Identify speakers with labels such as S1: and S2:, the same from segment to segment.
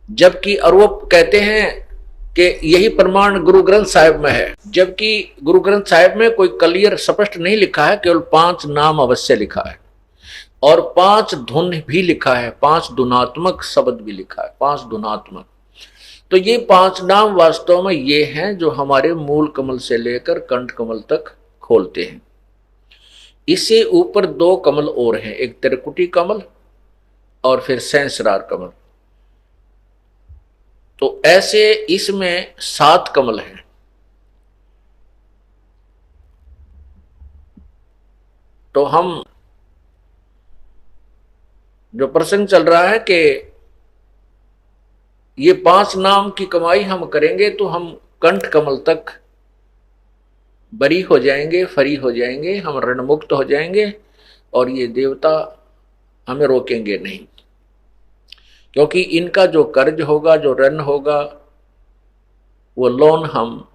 S1: जबकि और वो कहते हैं कि यही प्रमाण गुरु ग्रंथ साहिब में है, जबकि गुरु ग्रंथ साहिब में कोई क्लियर स्पष्ट नहीं लिखा है, केवल 5 नाम अवश्य लिखा है और 5 धुन भी लिखा है, 5 धुनात्मक शब्द भी लिखा है, 5 धुनात्मक। तो ये 5 नाम वास्तव में ये हैं जो हमारे मूल कमल से लेकर कंठ कमल तक खोलते हैं। इससे ऊपर 2 कमल और हैं, एक त्रिकुटी कमल और फिर सहस्रार कमल। तो ऐसे इसमें 7 कमल हैं। तो हम जो प्रसंग चल रहा है कि ये 5 नाम की कमाई हम करेंगे तो हम कंठ कमल तक बरी हो जाएंगे, फरी हो जाएंगे, हम ऋण मुक्त हो जाएंगे और ये देवता हमें रोकेंगे नहीं, क्योंकि इनका जो कर्ज होगा, जो ऋण होगा, वो लोन हम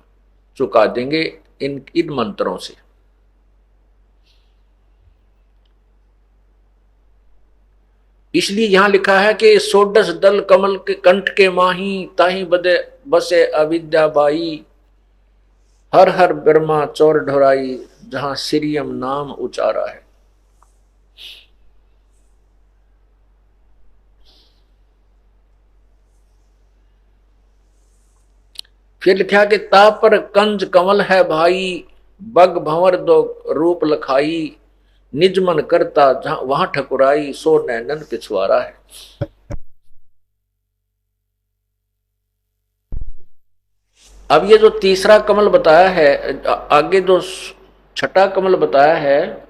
S1: चुका देंगे इन मंत्रों से। इसलिए यहां लिखा है कि 16 दल कमल के कंठ के माही, ताही बदे बसे अविद्या बाई, हर हर ब्रह्मा चौर ढोराई, जहां सिरियम नाम उचारा है। फिर लिखा कि ता पर कंज कमल है भाई, बग भंवर दो रूप लखाई, निज मन करता जहां वहां ठकुराई, सो नैनन पिछवाड़ा है। अब ये जो तीसरा कमल बताया है, आगे जो छठा कमल बताया है,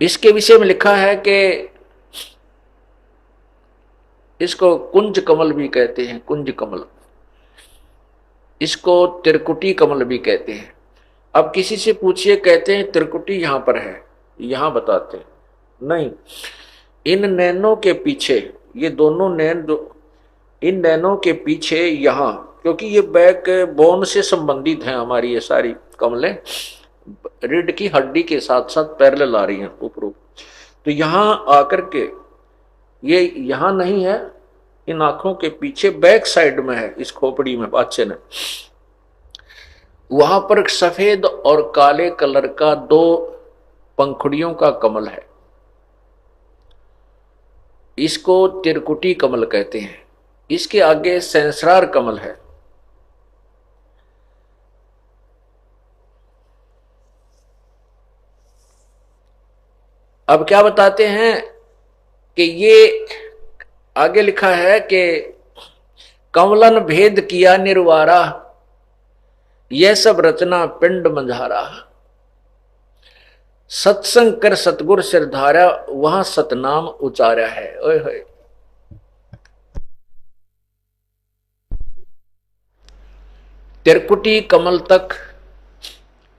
S1: इसके विषय में लिखा है कि इसको कुंज कमल भी कहते हैं, कुंज कमल, इसको त्रिकुटी कमल भी कहते हैं। अब किसी से पूछिए, कहते हैं त्रिकुटी यहां पर है, यहां बताते हैं नहीं, इन नैनों के पीछे, ये दोनों नैन जो इन नैनों के पीछे यहां, क्योंकि ये बैक बोन से संबंधित हैं हमारी ये सारी कमलें, रीढ़ की हड्डी के साथ साथ पैरेलल आ रही हैं ऊपर। तो यहां आकर के ये यहां नहीं है, इन आंखों के पीछे बैक साइड में है, इस खोपड़ी में बच्चे ने, वहां पर सफेद और काले कलर का 2 पंखुड़ियों का कमल है, इसको त्रिकुटी कमल कहते हैं। इसके आगे सहस्रार कमल है। अब क्या बताते हैं कि ये आगे लिखा है कि कमलन भेद किया निर्वारा, यह सब रचना पिंड मंझारा, सत्संग कर सतगुर सिर धारा, वहां सतनाम उचारा है। ओए होए, त्रिकुटी कमल तक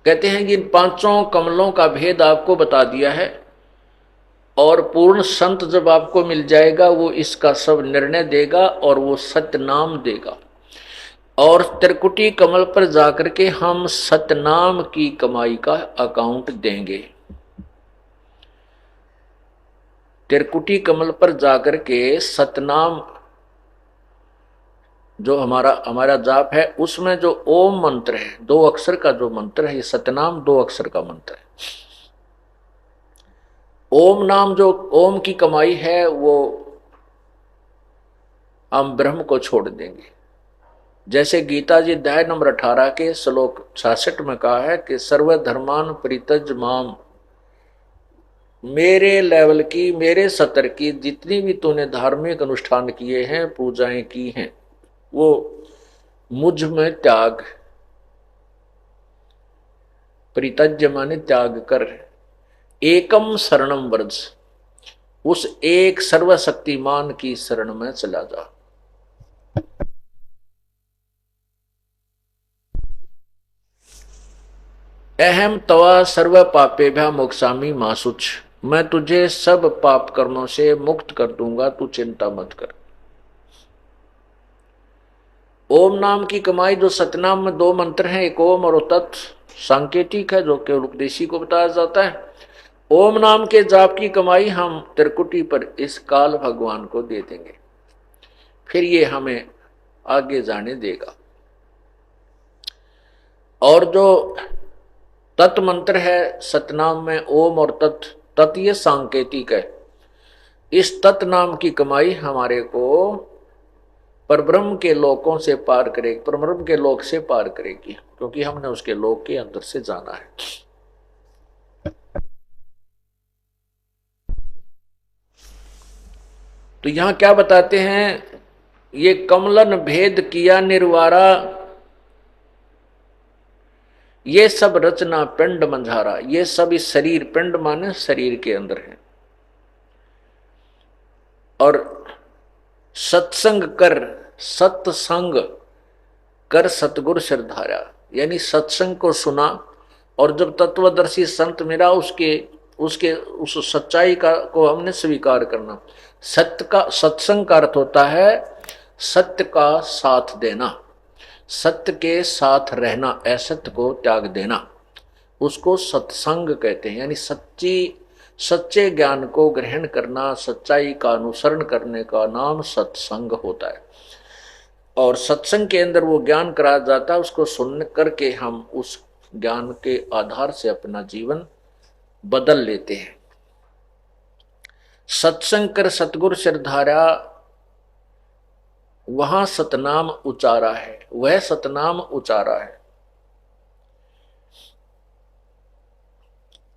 S1: कहते हैं कि इन 5 कमलों का भेद आपको बता दिया है, और पूर्ण संत जब आपको मिल जाएगा वो इसका सब निर्णय देगा और वो सतनाम देगा। और त्रिकुटी कमल पर जाकर के हम सतनाम की कमाई का अकाउंट देंगे। त्रिकुटी कमल पर जाकर के सतनाम जो हमारा जाप है, उसमें जो ओम मंत्र है, 2 अक्षर का जो मंत्र है, ये सतनाम 2 अक्षर का मंत्र है। ओम नाम जो ओम की कमाई है वो हम ब्रह्म को छोड़ देंगे। जैसे गीता जी अध्याय नंबर 18 के श्लोक 66 में कहा है कि सर्वधर्मान परित्यज माम, मेरे लेवल की, मेरे स्तर की जितनी भी तूने धार्मिक अनुष्ठान किए हैं, पूजाएं की हैं, वो मुझ में त्याग, परित्यज्य माने त्याग कर, एकम शरणम व्रज, उस एक सर्वशक्तिमान की शरण में चला जा। अहम तवा सर्व पापेभ्या मोक्षामि मासुच, मैं तुझे सब पाप कर्मों से मुक्त कर दूंगा, तू चिंता मत कर। ओम नाम की कमाई, जो सतनाम में 2 मंत्र हैं, एक ओम और तत्, सांकेतिक है जो केवल उपदेशी को बताया जाता है, ओम नाम के जाप की कमाई हम त्रिकुटी पर इस काल भगवान को दे देंगे, फिर ये हमें आगे जाने देगा। और जो तत् मंत्र है सतनाम में ओम और तत्, तत् ये सांकेतिक है। इस तत् नाम की कमाई हमारे को परब्रह्म के लोकों से पार करेगी, परब्रह्म के लोक से पार करेगी, क्योंकि हमने उसके लोक के अंदर से जाना है। तो यहां क्या बताते हैं, ये कमलन भेद किया निर्वारा, ये सब रचना पिंड मंझारा, ये सब इस शरीर, पिंड माने शरीर के अंदर है। और सत्संग कर, सत्संग कर सतगुरु सिरधारा, यानी सत्संग को सुना और जब तत्वदर्शी संत मिला उसके उसके उस सच्चाई का को हमने स्वीकार करना। सत्य का, सत्संग का अर्थ होता है सत्य का साथ देना, सत्य के साथ रहना, असत्य को त्याग देना, उसको सत्संग कहते हैं। यानी सच्चे ज्ञान को ग्रहण करना, सच्चाई का अनुसरण करने का नाम सत्संग होता है। और सत्संग के अंदर वो ज्ञान कराया जाता है, उसको सुन करके हम उस ज्ञान के आधार से अपना जीवन बदल लेते हैं। सत्संग कर सतगुरु सिरधारा, वहां सतनाम उचारा है, वह सतनाम उचारा है।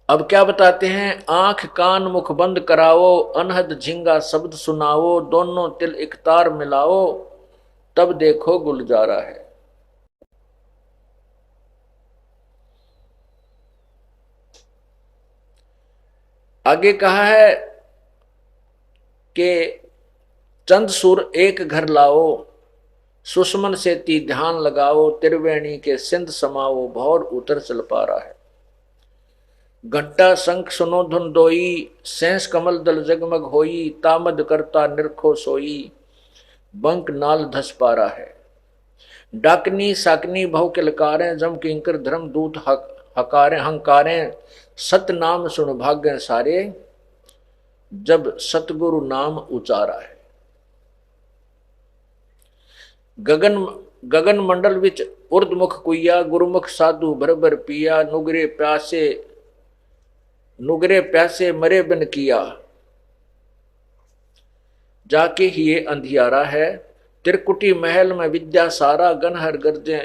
S1: अब क्या बताते हैं, आंख कान मुख बंद कराओ, अनहद झिंगा शब्द सुनाओ, दोनों तिल एक तार मिलाओ, तब देखो गुलजारा है। आगे कहा है कि चंद सुर एक घर लाओ, सुषमन से ती ध्यान लगाओ, त्रिवेणी के सिंध समाओ, भौर उतर चल पा रहा है। घंटा शंख सुनो धुन दोई, सेंस कमल दल जगमग होई, तामद करता निरखो सोई, बंक नाल धस पा रहा है। डाकनी साकनी बहु के लकारें, जम किंकर धर्म दूत हकारें हंकारें, सत नाम सुन भाग्य सारे, जब सतगुरु नाम उचारा है। गगन मंडल विच उर्दमुख कुइया, गुरुमुख साधु भर पिया, नुगरे प्यासे मरे बिन किया, जाके ही ये अंधियारा है। त्रिकुटी महल में विद्या सारा, गनहर गर्जे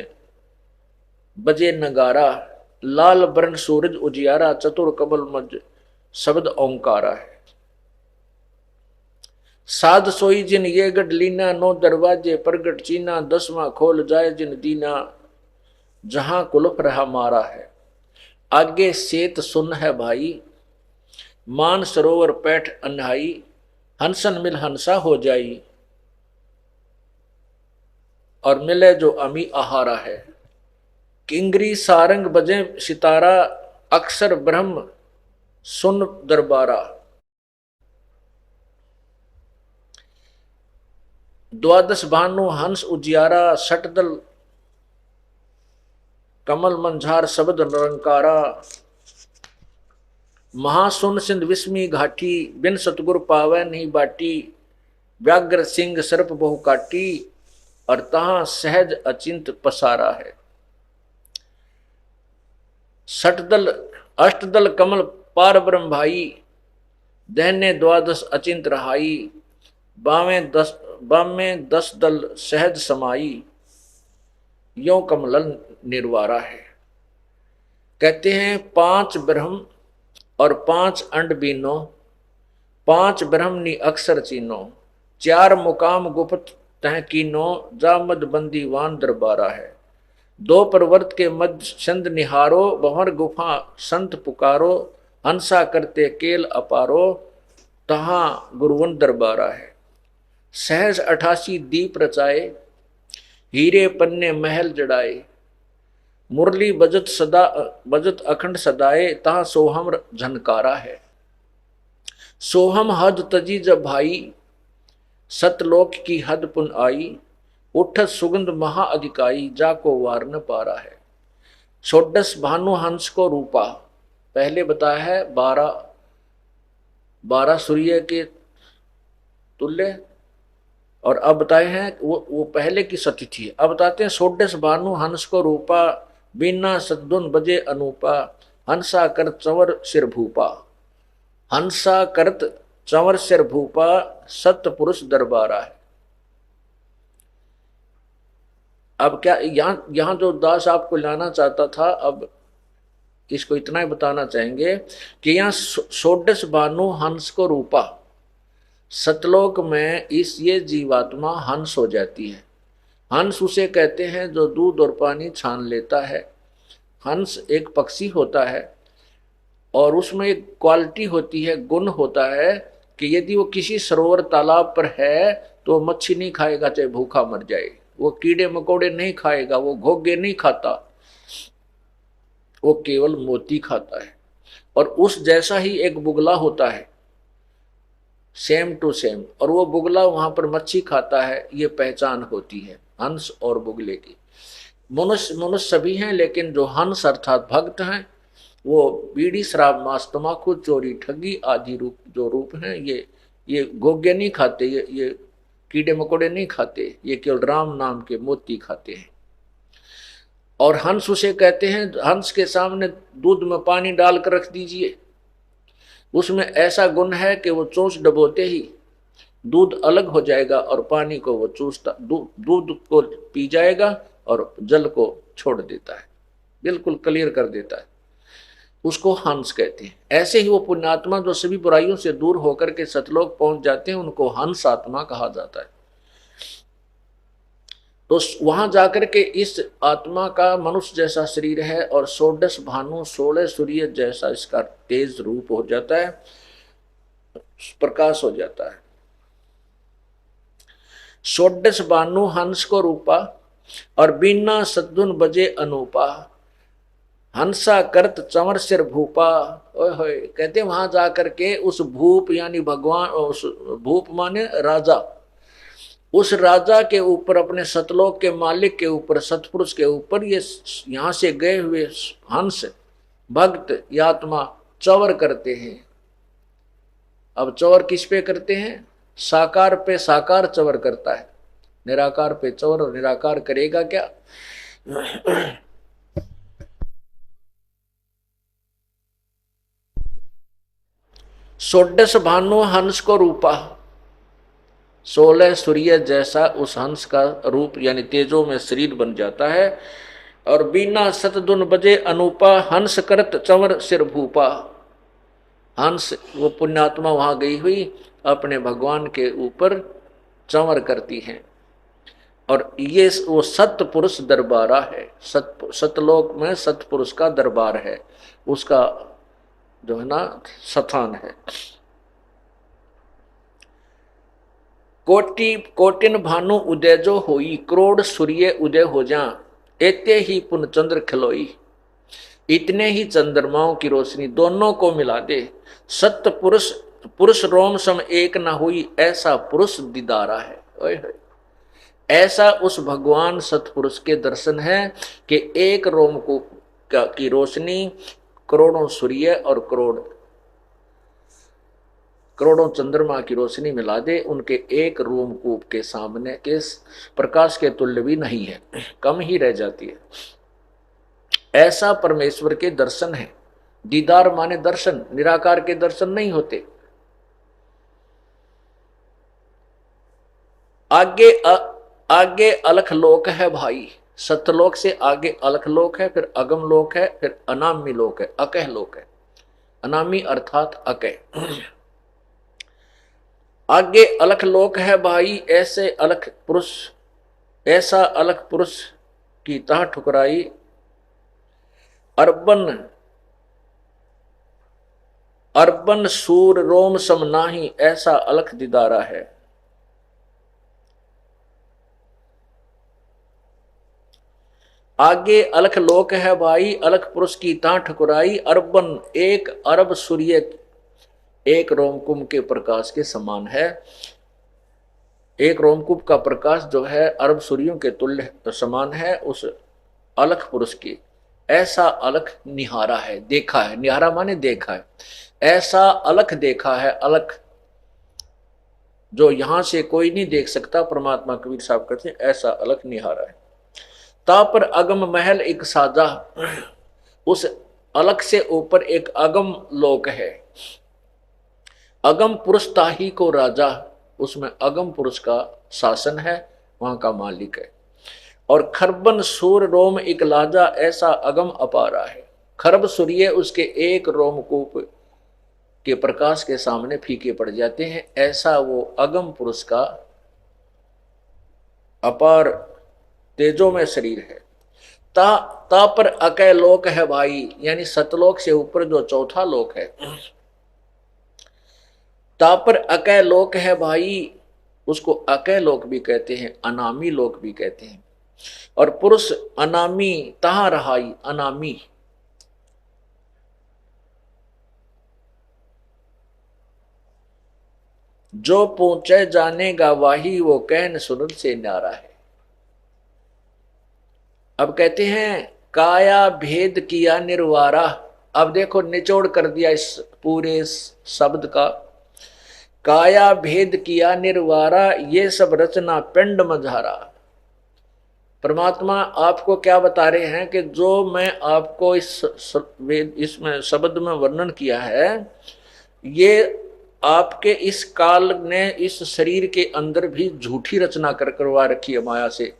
S1: बजे नगारा, लाल बरन सूरज उजियारा, चतुर कमल मज शब्द ओंकारा है। साध सोई जिन ये गढ़ लीना, नौ दरवाजे प्रगट चीना, 10वां खोल जाए जिन दीना, जहां कुलफ रहा मारा है। आगे सेत सुन है भाई, मान सरोवर पैठ अन्हाई, हंसन मिल हंसा हो जाई, और मिले जो अमी आहारा है। किंगरी सारंग बजे सितारा, अक्सर ब्रह्म सुन दरबारा, द्वादश भानु हंस उजियारा, सटदल कमल मंझार शब्द निरंकारा, महासुन सिंध विस्मी घाटी, बिन सतगुर पावै नहीं बाटी, व्याघ्र सिंह सर्प बहु काटी, और तहां सहज अचिंत पसारा है। सटदल अष्टदल कमल पार ब्रह्म भाई, दहने द्वादश अचिंत रहाई, बामें 10 दल सहज समाई, यो कमलन निर्वारा है। कहते हैं 5 ब्रह्म और 5 अंड बीनो, 5 ब्रह्मनी अक्षर चीनो, 4 मुकाम गुप्त तह कीनो, जामद बंदीवान दरबारा है। 2 पर्वत के मध्य चंद निहारो, बहर गुफा संत पुकारो, हंसा करते केल अपारो, तहां गुरुवन दरबारा है। सहज 88 दीप रचाए, हीरे पन्ने महल जड़ाए, मुरली बजत अखंड सदाए, तहां सोहम झनकारा है। सोहम हद तजी जब भाई, सतलोक की हद पुन आई, उठत सुगंध महा अधिकाई, जाको वार न पारा है। षोडश भानु हंस को रूपा, पहले बताया है 12 12 सूर्य के तुल्य। और अब बताए हैं वो पहले की सती थी। अब बताते हैं षोडश भानु हंस को रूपा, बिना सद्दुन बजे अनूपा, हंसा कर चंवर सिर भूपा। हंसा करत चंवर सिर भूपा, सत्य पुरुष दरबारा है। अब क्या यहाँ यहाँ जो दास आपको लाना चाहता था, अब इसको इतना ही बताना चाहेंगे कि यहाँ षोडश भानु हंस को रूपा, सतलोक में इस ये जीवात्मा हंस हो जाती है। हंस उसे कहते हैं जो दूध और पानी छान लेता है। हंस एक पक्षी होता है और उसमें एक क्वालिटी होती है, गुण होता है कि यदि वो किसी सरोवर तालाब पर है तो मच्छी नहीं खाएगा चाहे भूखा मर जाए, वो कीड़े मकोड़े नहीं खाएगा, वो घोंघे नहीं खाता, वो केवल मोती खाता है। और उस जैसा ही एक बुगला होता है, सेम टू सेम, और वो बुगला वहां पर मच्छी खाता है। ये पहचान होती है हंस और बुगले की। मनुष्य मनुष्य सभी हैं, लेकिन जो हंस अर्थात भक्त हैं वो बीड़ी शराब मांस तमाकू चोरी ठगी आदि रूप जो रूप हैं, ये गोगे नहीं खाते, ये कीड़े मकोड़े नहीं खाते, ये केवल राम नाम के मोती खाते हैं। और हंस उसे कहते हैं, हंस के सामने दूध में पानी डालकर रख दीजिए, उसमें ऐसा गुण है कि वो चोंच डबोते ही दूध अलग हो जाएगा और पानी को वो चूसता, दूध को पी जाएगा और जल को छोड़ देता है, बिल्कुल क्लियर कर देता है। उसको हंस कहते हैं। ऐसे ही वो पुण्यात्मा जो सभी बुराइयों से दूर होकर के सतलोक पहुंच जाते हैं, उनको हंस आत्मा कहा जाता है। तो वहां जाकर के इस आत्मा का मनुष्य जैसा शरीर है और षोडश भानु 16 सूर्य जैसा इसका तेज रूप हो जाता है, प्रकाश हो जाता है। षोडश भानु हंस को रूपा और बिना सद्दुन बजे अनूपा, हंसा करत चंवर सिर भूपा। ओए होए, कहते वहां जाकर के उस भूप यानी भगवान, उस भूप माने राजा, उस राजा के ऊपर, अपने सतलोक के मालिक के ऊपर, सतपुरुष के ऊपर ये यहां से गए हुए हंस भक्त या आत्मा चवर करते हैं। अब चवर किस पे करते हैं? साकार पे साकार चवर करता है, निराकार पे चवर। और निराकार करेगा क्या? षोडश भानु हंस को रूपा, 16 सूर्य जैसा उस हंस का रूप यानी तेजो में शरीर बन जाता है। और बिना सतदुन बजे अनूपा, हंस करत चंवर सिर भूपा। हंस वो पुण्यात्मा वहां गई हुई अपने भगवान के ऊपर चंवर करती हैं। और ये वो सतपुरुष दरबारा है, सतलोक में सतपुरुष का दरबार है, उसका जो है ना स्थान है। कोटि कोटिन भानु उदय जो होई, करोड़ सूर्य उदय हो जा, एते ही पुन चंद्र खिलोई। इतने ही चंद्रमाओं की रोशनी दोनों को मिला दे, सत्य पुरुष पुरुष रोम सम एक न हुई, ऐसा पुरुष दीदारा है। ओए होए, ऐसा उस भगवान सतपुरुष के दर्शन है कि एक रोम को की रोशनी करोड़ों सूर्य और करोड़ों चंद्रमा की रोशनी मिला दे, उनके एक रोमकूप के सामने के प्रकाश के तुल्य भी नहीं है, कम ही रह जाती है। ऐसा परमेश्वर के दर्शन है। दीदार माने दर्शन, निराकार के दर्शन नहीं होते। आगे अलख लोक है भाई, सतलोक से आगे अलख लोक है, फिर अगम लोक है, फिर अनामी लोक है, अकह लोक है। अनामी अर्थात अकह। आगे अलख लोक है भाई, ऐसे अलख पुरुष, ऐसा अलख पुरुष की तह ठुकराई, अर्बन सूर रोम सम नाही, ऐसा अलख दीदारा है। आगे अलख लोक है भाई, अलख पुरुष की ता ठकुराई, अरबन एक अरब सूर्य एक रोमकुंभ के प्रकाश के समान है। एक रोमकुंभ का प्रकाश जो है अरब सूर्यों के तुल्य समान है उस अलख पुरुष की। ऐसा अलख निहारा है, देखा है, निहारा माने देखा है। ऐसा अलख देखा है, अलख जो यहां से कोई नहीं देख सकता। परमात्मा कबीर साहब कहते हैं ऐसा अलख निहारा है। ता पर अगम महल एक साजा, उस अलख से ऊपर एक अगम लोक है। अगम पुरुष ताही को राजा, उसमें अगम पुरुष का शासन है, वहां का मालिक है। और खरबन सूर रोम एक लाजा, ऐसा अगम अपारा है। खरब सूर्य उसके एक रोमकूप के प्रकाश के सामने फीके पड़ जाते हैं, ऐसा वो अगम पुरुष का अपार तेजो में शरीर है। ता पर अकय लोक है भाई, यानी सतलोक से ऊपर जो चौथा लोक है। ता पर अकय लोक है भाई, उसको अकय लोक भी कहते हैं, अनामी लोक भी कहते हैं। और पुरुष अनामी तहां रहाई, अनामी जो पहुंचे जानेगा वाही, वो कहन सुनन से न्यारा है। अब कहते हैं काया भेद किया निर्वारा। अब देखो निचोड़ कर दिया इस पूरे शब्द का। काया भेद किया निर्वारा, ये सब रचना पिंड मझारा। परमात्मा आपको क्या बता रहे हैं कि जो मैं आपको इसमें शब्द में वर्णन किया है, ये आपके इस काल ने इस शरीर के अंदर भी झूठी रचना करवा रखी है माया से,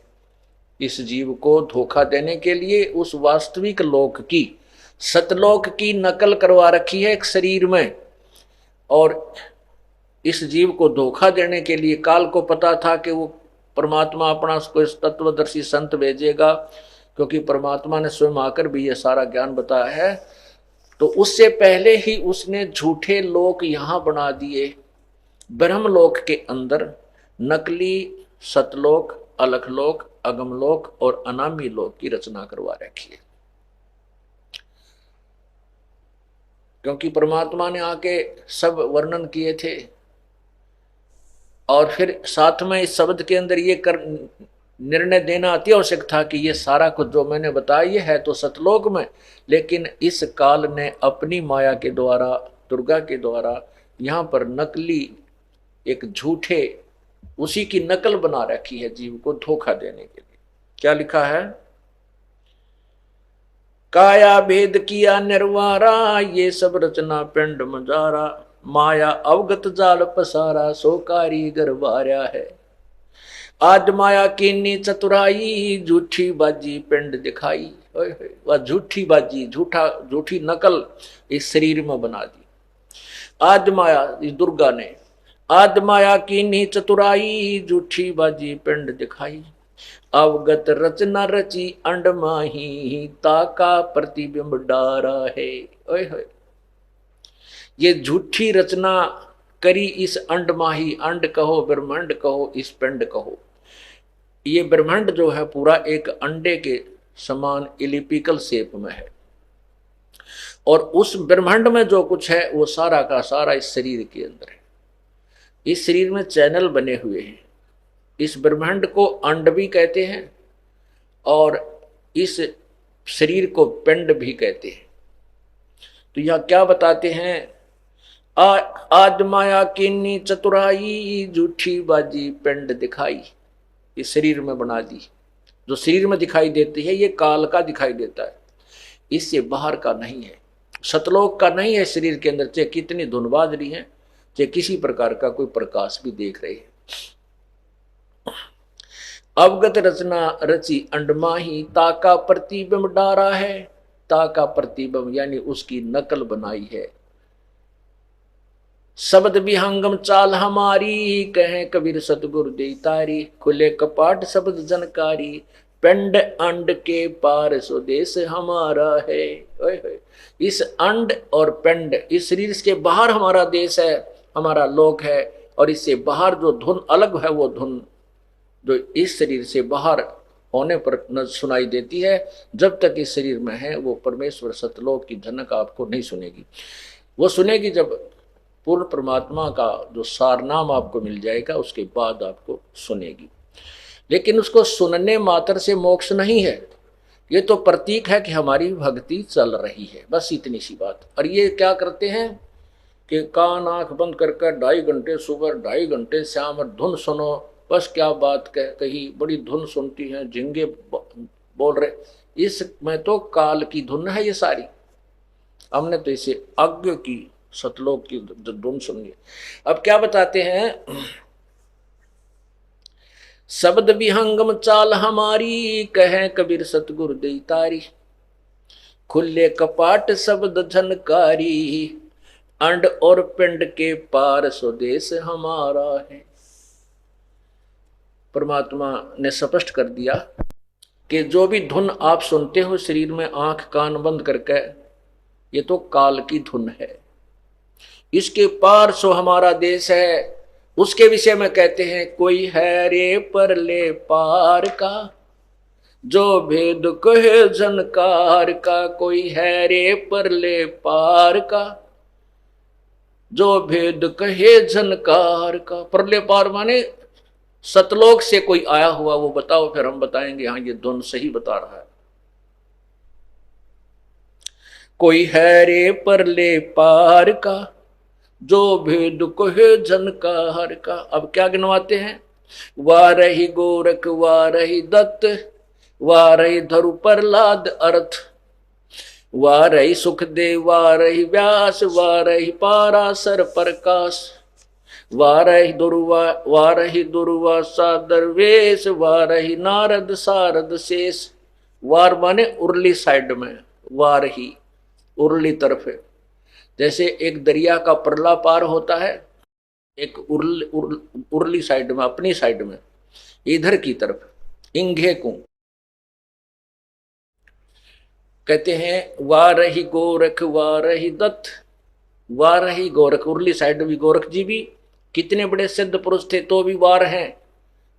S1: इस जीव को धोखा देने के लिए उस वास्तविक लोक की, सतलोक की नकल करवा रखी है एक शरीर में। और इस जीव को धोखा देने के लिए काल को पता था कि वो परमात्मा अपना कोई तत्वदर्शी संत भेजेगा, क्योंकि परमात्मा ने स्वयं आकर भी ये सारा ज्ञान बताया है। तो उससे पहले ही उसने झूठे लोक यहां बना दिए। ब्रह्मलोक के अंदर नकली सतलोक, अलखलोक, अगमलोक और अनामी लोक की रचना करवा रखी है। क्योंकि परमात्मा ने आके सब वर्णन किए थे, और फिर साथ में इस शब्द के अंदर ये कर निर्णय देना अति आवश्यक था कि ये सारा कुछ जो मैंने बताया ये है तो सतलोक में, लेकिन इस काल ने अपनी माया के द्वारा, दुर्गा के द्वारा यहाँ पर नकली एक झूठे उसी की नकल बना रखी है जीव को धोखा देने के लिए। क्या लिखा है? काया भेद किया निर्वारा, ये सब रचना पिंड मजारा। माया अवगत जाल पसारा, सो कारीगर बार्या है। आज माया कीनी चतुराई, झूठी बाजी पिंड दिखाई। वह झूठी बाजी, झूठी नकल इस शरीर में बना दी। आज माया, इस दुर्गा ने आज माया कीनी चतुराई, झूठी बाजी पिंड दिखाई। अवगत रचना रची अंड माही, ताका प्रतिबिंब डारा है। ओए होए, ये झूठी रचना करी इस अंड माही, अंड कहो ब्रह्मांड कहो इस पिंड कहो। ये ब्रह्मांड जो है पूरा एक अंडे के समान इलिपिकल शेप में है, और उस ब्रह्मांड में जो कुछ है वो सारा का सारा इस शरीर के अंदर है। इस शरीर में चैनल बने हुए हैं। इस ब्रह्मांड को अंड भी कहते हैं और इस शरीर को पिंड भी कहते हैं। तो यह क्या बताते हैं? आज माया कीनी चतुराई, झूठी बाजी पिंड दिखाई। इस शरीर में बना दी। जो शरीर में दिखाई देती है ये काल का दिखाई देता है, इससे बाहर का नहीं है, सतलोक का नहीं है। शरीर के अंदर चाहे कितनी धुन बाज रही है, चाहे किसी प्रकार का कोई प्रकाश भी देख रहे हैं। अवगत रचना रची अंडमाही, ताका प्रतिबिंब डारा है। ताका प्रतिबिंब यानी उसकी नकल बनाई है। शब्द विहंगम चाल हमारी, कहें कबीर सतगुरु दे तारी। खुले कपाट शब्द जनकारी, पिंड अंड के पार स्वदेश हमारा है। ओए होए, इस अंड और पिंड, इस शरीर के बाहर हमारा देश है, हमारा लोक है। और इससे बाहर जो धुन अलग है, वो धुन जो इस शरीर से बाहर होने पर न सुनाई देती है, जब तक इस शरीर में है वो परमेश्वर सतलोक की झनक आपको नहीं सुनेगी। वो सुनेगी जब पूर्ण परमात्मा का जो सारनाम आपको मिल जाएगा, उसके बाद आपको सुनेगी। लेकिन उसको सुनने मात्र से मोक्ष नहीं है, ये तो प्रतीक है कि हमारी भक्ति चल रही है, बस इतनी सी बात। और ये क्या करते हैं? कि कान आंख बंद करके 2.5 घंटे सुबह 2.5 घंटे शाम और धुन सुनो, बस क्या बात कही, बड़ी धुन सुनती है, झिंगे बोल रहे, इसमें तो काल की धुन है ये सारी। हमने तो इसे अज्ञ की सतलोक की धुन सुनी। अब क्या बताते हैं, शब्द विहंगम चाल हमारी, कहे कबीर सतगुरु दई तारी, खुले कपाट शब्द झनकारी, अंड और पिंड के पार स्वदेश हमारा है। परमात्मा ने स्पष्ट कर दिया कि जो भी धुन आप सुनते हो शरीर में आंख कान बंद करके, ये तो काल की धुन है, इसके पार सो हमारा देश है। उसके विषय में कहते हैं, कोई है रे परले पार का, जो भेद कहे झनकार का, कोई है रे परले पार का, जो भेद कहे झनकार का। परले पार माने सतलोक से कोई आया हुआ, वो बताओ, फिर हम बताएंगे हाँ ये धुन सही बता रहा है। कोई है रे परले पार का, जो भेद कहे झनकार का। अब क्या गिनवाते हैं, वारही गोरख वारही दत्त, वारही धरु प्रहलाद अर्थ, वारही सुखदेव वारही व्यास, वारही पाराशर प्रकाश, वारही दुर्वासा दरवेश, वारही नारद सारद शेष। वार माने उर्ली साइड में, वारही उर्ली तरफ है। जैसे एक दरिया का परला पार होता है, एक उर्ली साइड में, अपनी साइड में, इधर की तरफ इंघे को कहते हैं। वारही गोरख वारही दत्त, वारही गोरख, उर्ली साइड भी गोरख जी भी कितने बड़े सिद्ध पुरुष थे तो भी वार हैं,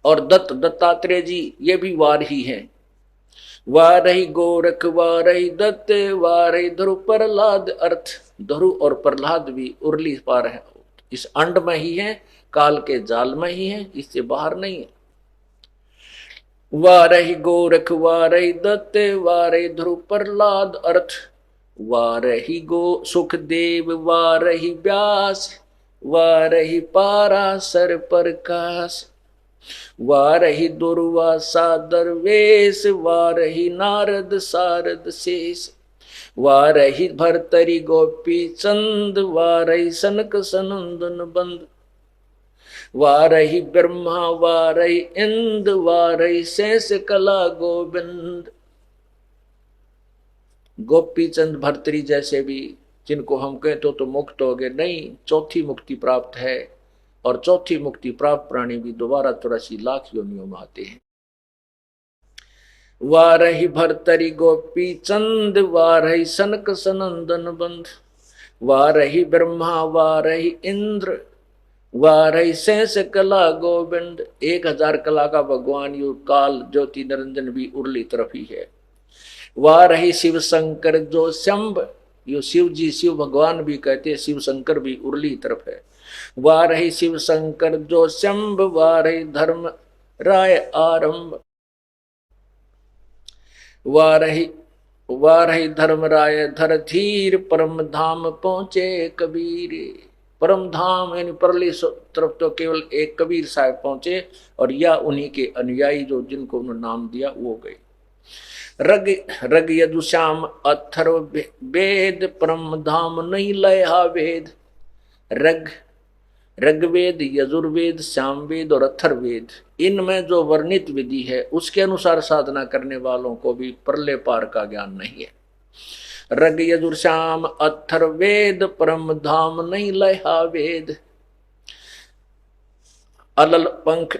S1: और दत्त दत्तात्रेय जी ये भी वार ही हैं। वारही गोरख वारही दत्त, वारही ध्रुव प्रहलाद अर्थ, ध्रुव और प्रहलाद भी उर्ली पार है, इस अंड में ही है, काल के जाल में ही है, इससे बाहर नहीं है। वारही गोरख वारही दत्त, वारही ध्रुव प्रहलाद अर्थ, वारही गो सुखदेव वारही व्यास, वारही पाराशर प्रकाश, वारही दुर्वासा दरवेश, वारही नारद सारद शेष, वारही भरतरी गोपी चंद, वारही सनक सनंदन बंद, वारही ब्रह्मा वारही इंद, वारही शेष कला गोविंद। गोपी चंद भरतरी जैसे भी जिनको हम कहते तो मुक्त हो गए, नहीं, चौथी मुक्ति प्राप्त है, और चौथी मुक्ति प्राप्त प्राणी भी दोबारा 84 लाख योनियों में आते हैं। वारही भरतरी गोपी चंद, वारही सनक सनंदन बंध, वारही ब्रह्मा वारही इंद्र, वारही शेष कला गोविंद। 1000 कला का भगवान यु काल ज्योति निरंजन भी उर्ली तरफ ही है। वारही शिव शंकर जो शंभ, यो शिव जी शिव भगवान भी कहते हैं, शिव शंकर भी उर्ली तरफ है। वारही शिव शंकर जो शंभ, वारही धर्म राय आरंभ, वारही धर्म राय धर धीर, परम धाम पहुंचे कबीर। परम धाम यानी परली तरफ तो केवल एक कबीर साहब पहुंचे, और या उन्हीं के अनुयायी जो जिनको उन्होंने नाम दिया वो गए। रग रग यदुश्याम अथर्व वेद, परम धाम नहीं लया वेद। रग ऋग्वेद यजुर्वेद श्यामवेद और अथर्ववेद, इनमें जो वर्णित विधि है उसके अनुसार साधना करने वालों को भी परले पार का ज्ञान नहीं है। रग यजुर्श्याम अथर्ववेद, परम धाम नहीं लया वेद। अलल पंख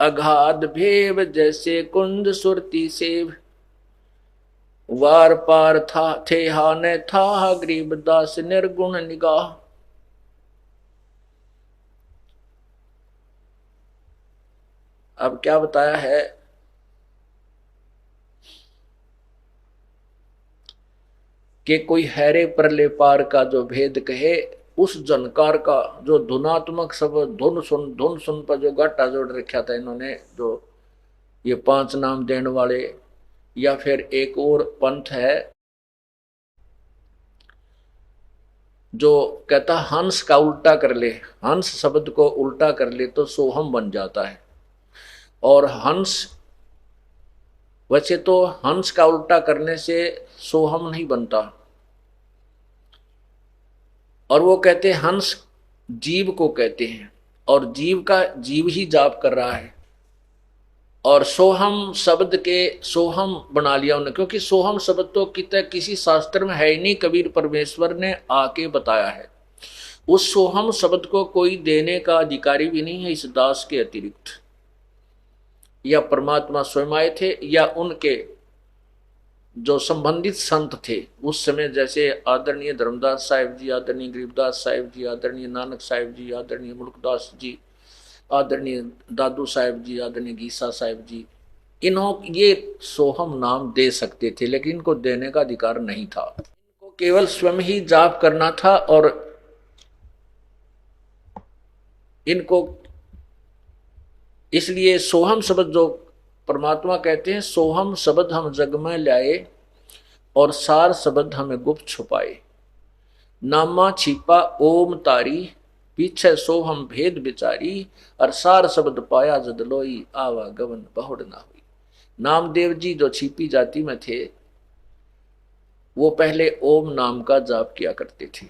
S1: अगाध भेव, जैसे कुंज सुरती सेव। वार पार था थे हा ने था, गरीबदास निर्गुण निगाह। अब क्या बताया है कि कोई हैरे परले पार का जो भेद कहे, उस जनकार का जो धुनात्मक सब धुन सुन पर जो गाटा जोड़ रखा था इन्होंने, जो ये 5 नाम देने वाले, या फिर एक और पंथ है जो कहता हंस का उल्टा कर ले, हंस शब्द को उल्टा कर ले तो सोहम बन जाता है। और हंस, वैसे तो हंस का उल्टा करने से सोहम नहीं बनता। और वो कहते हैं हंस जीव को कहते हैं, और जीव का जीव ही जाप कर रहा है। और सोहम शब्द के सोहम बना लिया उन्होंने, क्योंकि सोहम शब्द तो किसी शास्त्र में है ही नहीं, कबीर परमेश्वर ने आके बताया है। उस सोहम शब्द को कोई देने का अधिकारी भी नहीं है इस दास के अतिरिक्त। या परमात्मा स्वयं आए थे, या उनके जो संबंधित संत थे उस समय, जैसे आदरणीय धर्मदास साहिब जी, आदरणीय गरीबदास साहिब जी, आदरणीय नानक साहिब जी, आदरणीय मुल्कदास जी, आदरणीय दादू साहिब जी, आदरणीय गीसा साहिब जी, ये सोहम नाम दे सकते थे, लेकिन इनको देने का अधिकार नहीं था। इनको केवल स्वयं ही जाप करना था। और इनको इसलिए सोहम शब्द जो परमात्मा कहते हैं, सोहम शब्द हम जग में लाए और सार शब्द हमें गुप्त छुपाए। नामा छिपा ओम तारी, पीछे सोहम भेद बिचारी, और सार शब्द पाया जदलोई, आवा गवन बहुड़ ना हुई। नामदेव जी जो छिपी जाति में थे, वो पहले ओम नाम का जाप किया करते थे।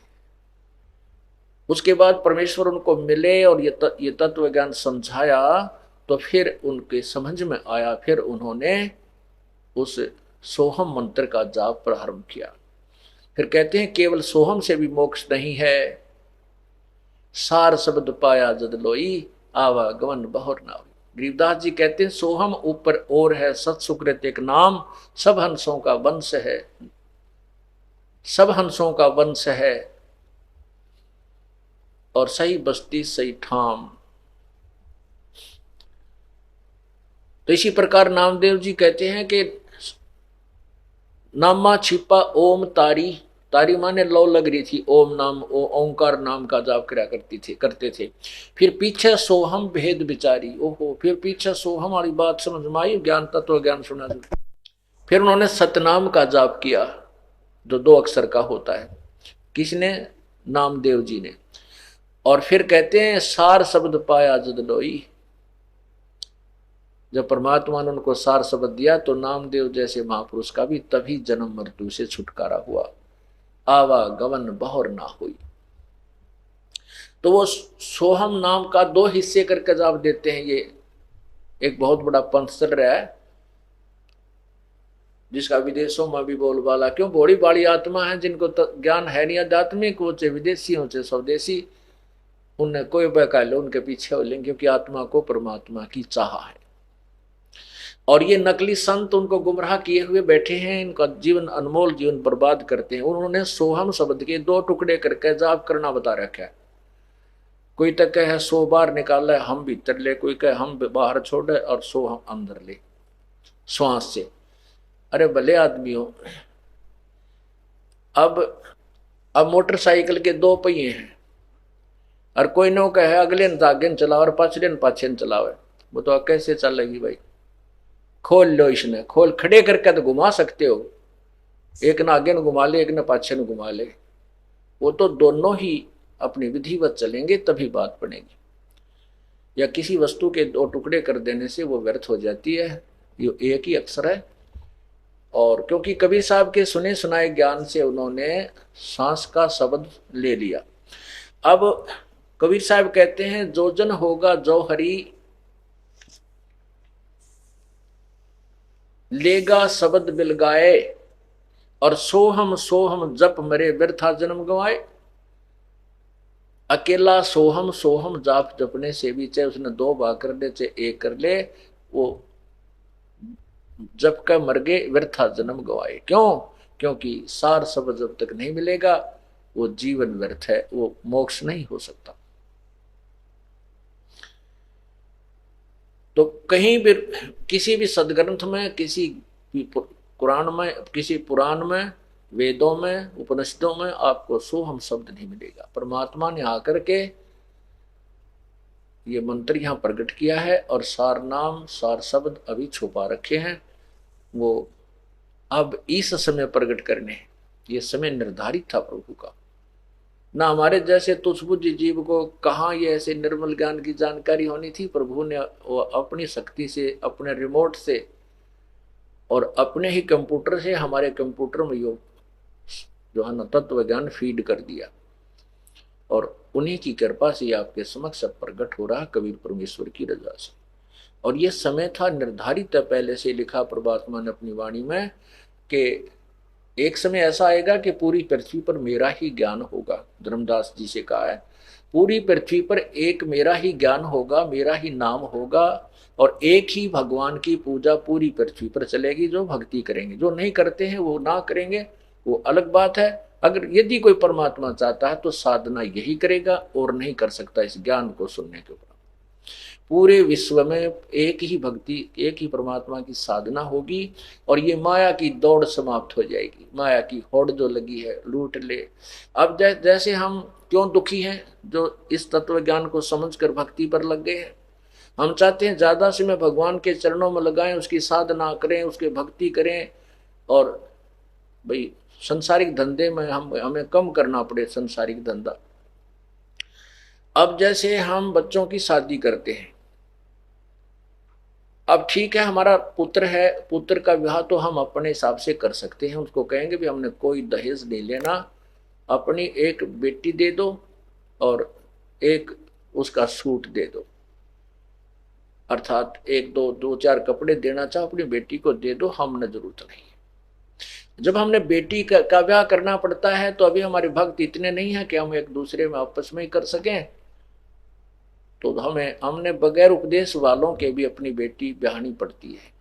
S1: उसके बाद परमेश्वर उनको मिले और ये तत्व ज्ञान समझाया, तो फिर उनके समझ में आया, फिर उन्होंने उस सोहम मंत्र का जाप प्रारंभ किया। फिर कहते हैं केवल सोहम से भी मोक्ष नहीं है, सार शब्द पाया जद लोई, आवा गवन बहुर ना हुई। गरीबदास जी कहते हैं सोहम ऊपर और है, सत सुकृत एक नाम, सब हंसों का वंश है, सब हंसों का वंश है, और सही बस्ती सही ठाम। तो इसी प्रकार नामदेव जी कहते हैं कि नामा छिपा ओम तारी, तारी माने लौ लग रही थी, ओम नाम ओंकार नाम का जाप करा करते थे। फिर पीछे सोहम भेद बिचारी, ओहो, फिर पीछे सोहम वाली बात समझ में आई, ज्ञान तत्व ज्ञान सुना। फिर उन्होंने सतनाम का जाप किया जो 2 अक्षर का होता है। किसने? नामदेव जी ने। और फिर कहते हैं सार शब्द पाया जद लोई, जब परमात्मा ने उनको सार शब्द दिया तो नामदेव जैसे महापुरुष का भी तभी जन्म मृत्यु से छुटकारा हुआ, आवा गवन बहुर ना हुई। तो वो सोहम नाम का 2 हिस्से करके जाप देते हैं। ये एक बहुत बड़ा पंथ चल रहा है जिसका विदेशों में भी बोलबाला, क्यों? बड़ी बड़ी आत्मा है जिनको ज्ञान है नहीं आध्यात्मिक, वो चाहे विदेशी हो चाहे स्वदेशी, उन्हें कोई बहका लो, उनके पीछे हो लेंगे, क्योंकि आत्मा को परमात्मा की चाह है। और ये नकली संत उनको गुमराह किए हुए बैठे हैं, इनका जीवन, अनमोल जीवन बर्बाद करते हैं। उन्होंने सोहम शब्द के 2 टुकड़े करके जाप करना बता रखा है। कोई तो कहे 100 बार निकाले हम भीतर ले, कोई कहे हम बाहर छोड़े और 100 हम अंदर ले श्वास से। अरे भले आदमी हो, अब मोटरसाइकिल के 2 पहिए हैं, और कोई नो कहे अगले न आगे न चलाओ और पाछले न पाछे न चलाओ, वो तो कैसे चलेगी भाई? खोल लो, इसने खोल खड़े करके तो घुमा सकते हो, एक न आगे न घुमा ले, एक न पाछे न घुमा ले, वो तो दोनों ही अपनी विधिवत चलेंगे तभी बात बनेगी। या किसी वस्तु के 2 टुकड़े कर देने से वो व्यर्थ हो जाती है, ये एक ही अक्षर है। और क्योंकि कबीर साहब के सुने सुनाए ज्ञान से उन्होंने सांस का शब्द ले लिया। अब कबीर साहब कहते हैं जो जन होगा जो हरि लेगा शब्द बिलगाए, और सोहम सोहम जप मरे व्यर्था जन्म गवाए। अकेला सोहम सोहम जाप जपने से भी, चाहे उसने 2 भाग कर ले चाहे 1 कर ले, वो जप का मर गए व्यर्था जन्म गवाए। क्यों? क्योंकि सार शब्द जब तक नहीं मिलेगा वो जीवन व्यर्थ है, वो मोक्ष नहीं हो सकता। तो कहीं भी किसी भी सदग्रंथ में, किसी भी कुरान में, किसी पुराण में, वेदों में, उपनिषदों में आपको सोहम शब्द नहीं मिलेगा। परमात्मा ने आकर के ये मंत्र यहां प्रकट किया है, और सार नाम सार शब्द अभी छुपा रखे हैं, वो अब इस समय प्रकट करने हैं। ये समय निर्धारित था प्रभु का। ना हमारे जैसे तुच्छबुझ जीव को कहाँ ये ऐसे निर्मल ज्ञान की जानकारी होनी थी। प्रभु ने वो अपनी शक्ति से, अपने रिमोट से और अपने ही कंप्यूटर से हमारे कंप्यूटर में योग जो है ना तत्व ज्ञान फीड कर दिया, और उन्हीं की कृपा से आपके समक्ष प्रकट हो रहा कबीर परमेश्वर की रजा से। और ये समय था निर्धारित है, पहले से लिखा परमात्मा ने अपनी वाणी में कि एक समय ऐसा आएगा कि पूरी पृथ्वी पर मेरा ही ज्ञान होगा। धर्मदास जी से कहा है, पूरी पृथ्वी पर एक मेरा ही ज्ञान होगा, मेरा ही नाम होगा, और एक ही भगवान की पूजा पूरी पृथ्वी पर चलेगी। जो भक्ति करेंगे, जो नहीं करते हैं वो ना करेंगे, वो अलग बात है। अगर यदि कोई परमात्मा चाहता है तो साधना यही करेगा और नहीं कर सकता इस ज्ञान को सुनने के बाद। पूरे विश्व में एक ही भक्ति, एक ही परमात्मा की साधना होगी और ये माया की दौड़ समाप्त हो जाएगी। माया की होड़ जो लगी है लूट ले। अब जैसे हम क्यों दुखी हैं, जो इस तत्व ज्ञान को समझकर भक्ति पर लग गए हैं। हम चाहते हैं ज्यादा से मैं भगवान के चरणों में लगाएं, उसकी साधना करें, उसके भक्ति करें, और भाई संसारिक धंधे में हमें कम करना पड़े संसारिक धंधा। अब जैसे हम बच्चों की शादी करते हैं, अब ठीक है हमारा पुत्र है, पुत्र का विवाह तो हम अपने हिसाब से कर सकते हैं। उसको कहेंगे भी हमने कोई दहेज नहीं लेना, अपनी एक बेटी दे दो और एक उसका सूट दे दो, अर्थात एक दो चार कपड़े देना चाहो अपनी बेटी को दे दो, हमने जरूरत नहीं। जब हमने बेटी का ब्याह करना पड़ता है तो अभी हमारे भक्त इतने नहीं है कि हम एक दूसरे में आपस में ही कर सकें, तो हमने बगैर उपदेश वालों के भी अपनी बेटी ब्याहनी पड़ती है।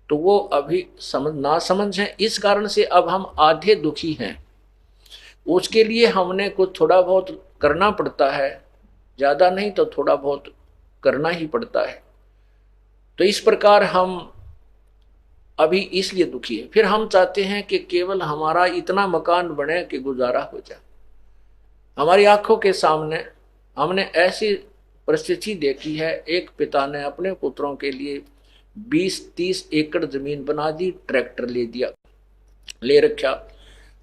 S1: तो वो अभी ना समझ है, इस कारण से अब हम आधे दुखी हैं। उसके लिए हमने कुछ थोड़ा बहुत करना पड़ता है, ज्यादा नहीं तो थोड़ा बहुत करना ही पड़ता है। तो इस प्रकार हम अभी इसलिए दुखी है। फिर हम चाहते हैं कि केवल हमारा इतना मकान बने कि गुजारा हो जाए। हमारी आंखों के सामने हमने ऐसी परिस्थिति देखी है, एक पिता ने अपने पुत्रों के लिए 20-30 एकड़ जमीन बना दी, ट्रैक्टर ले रखा।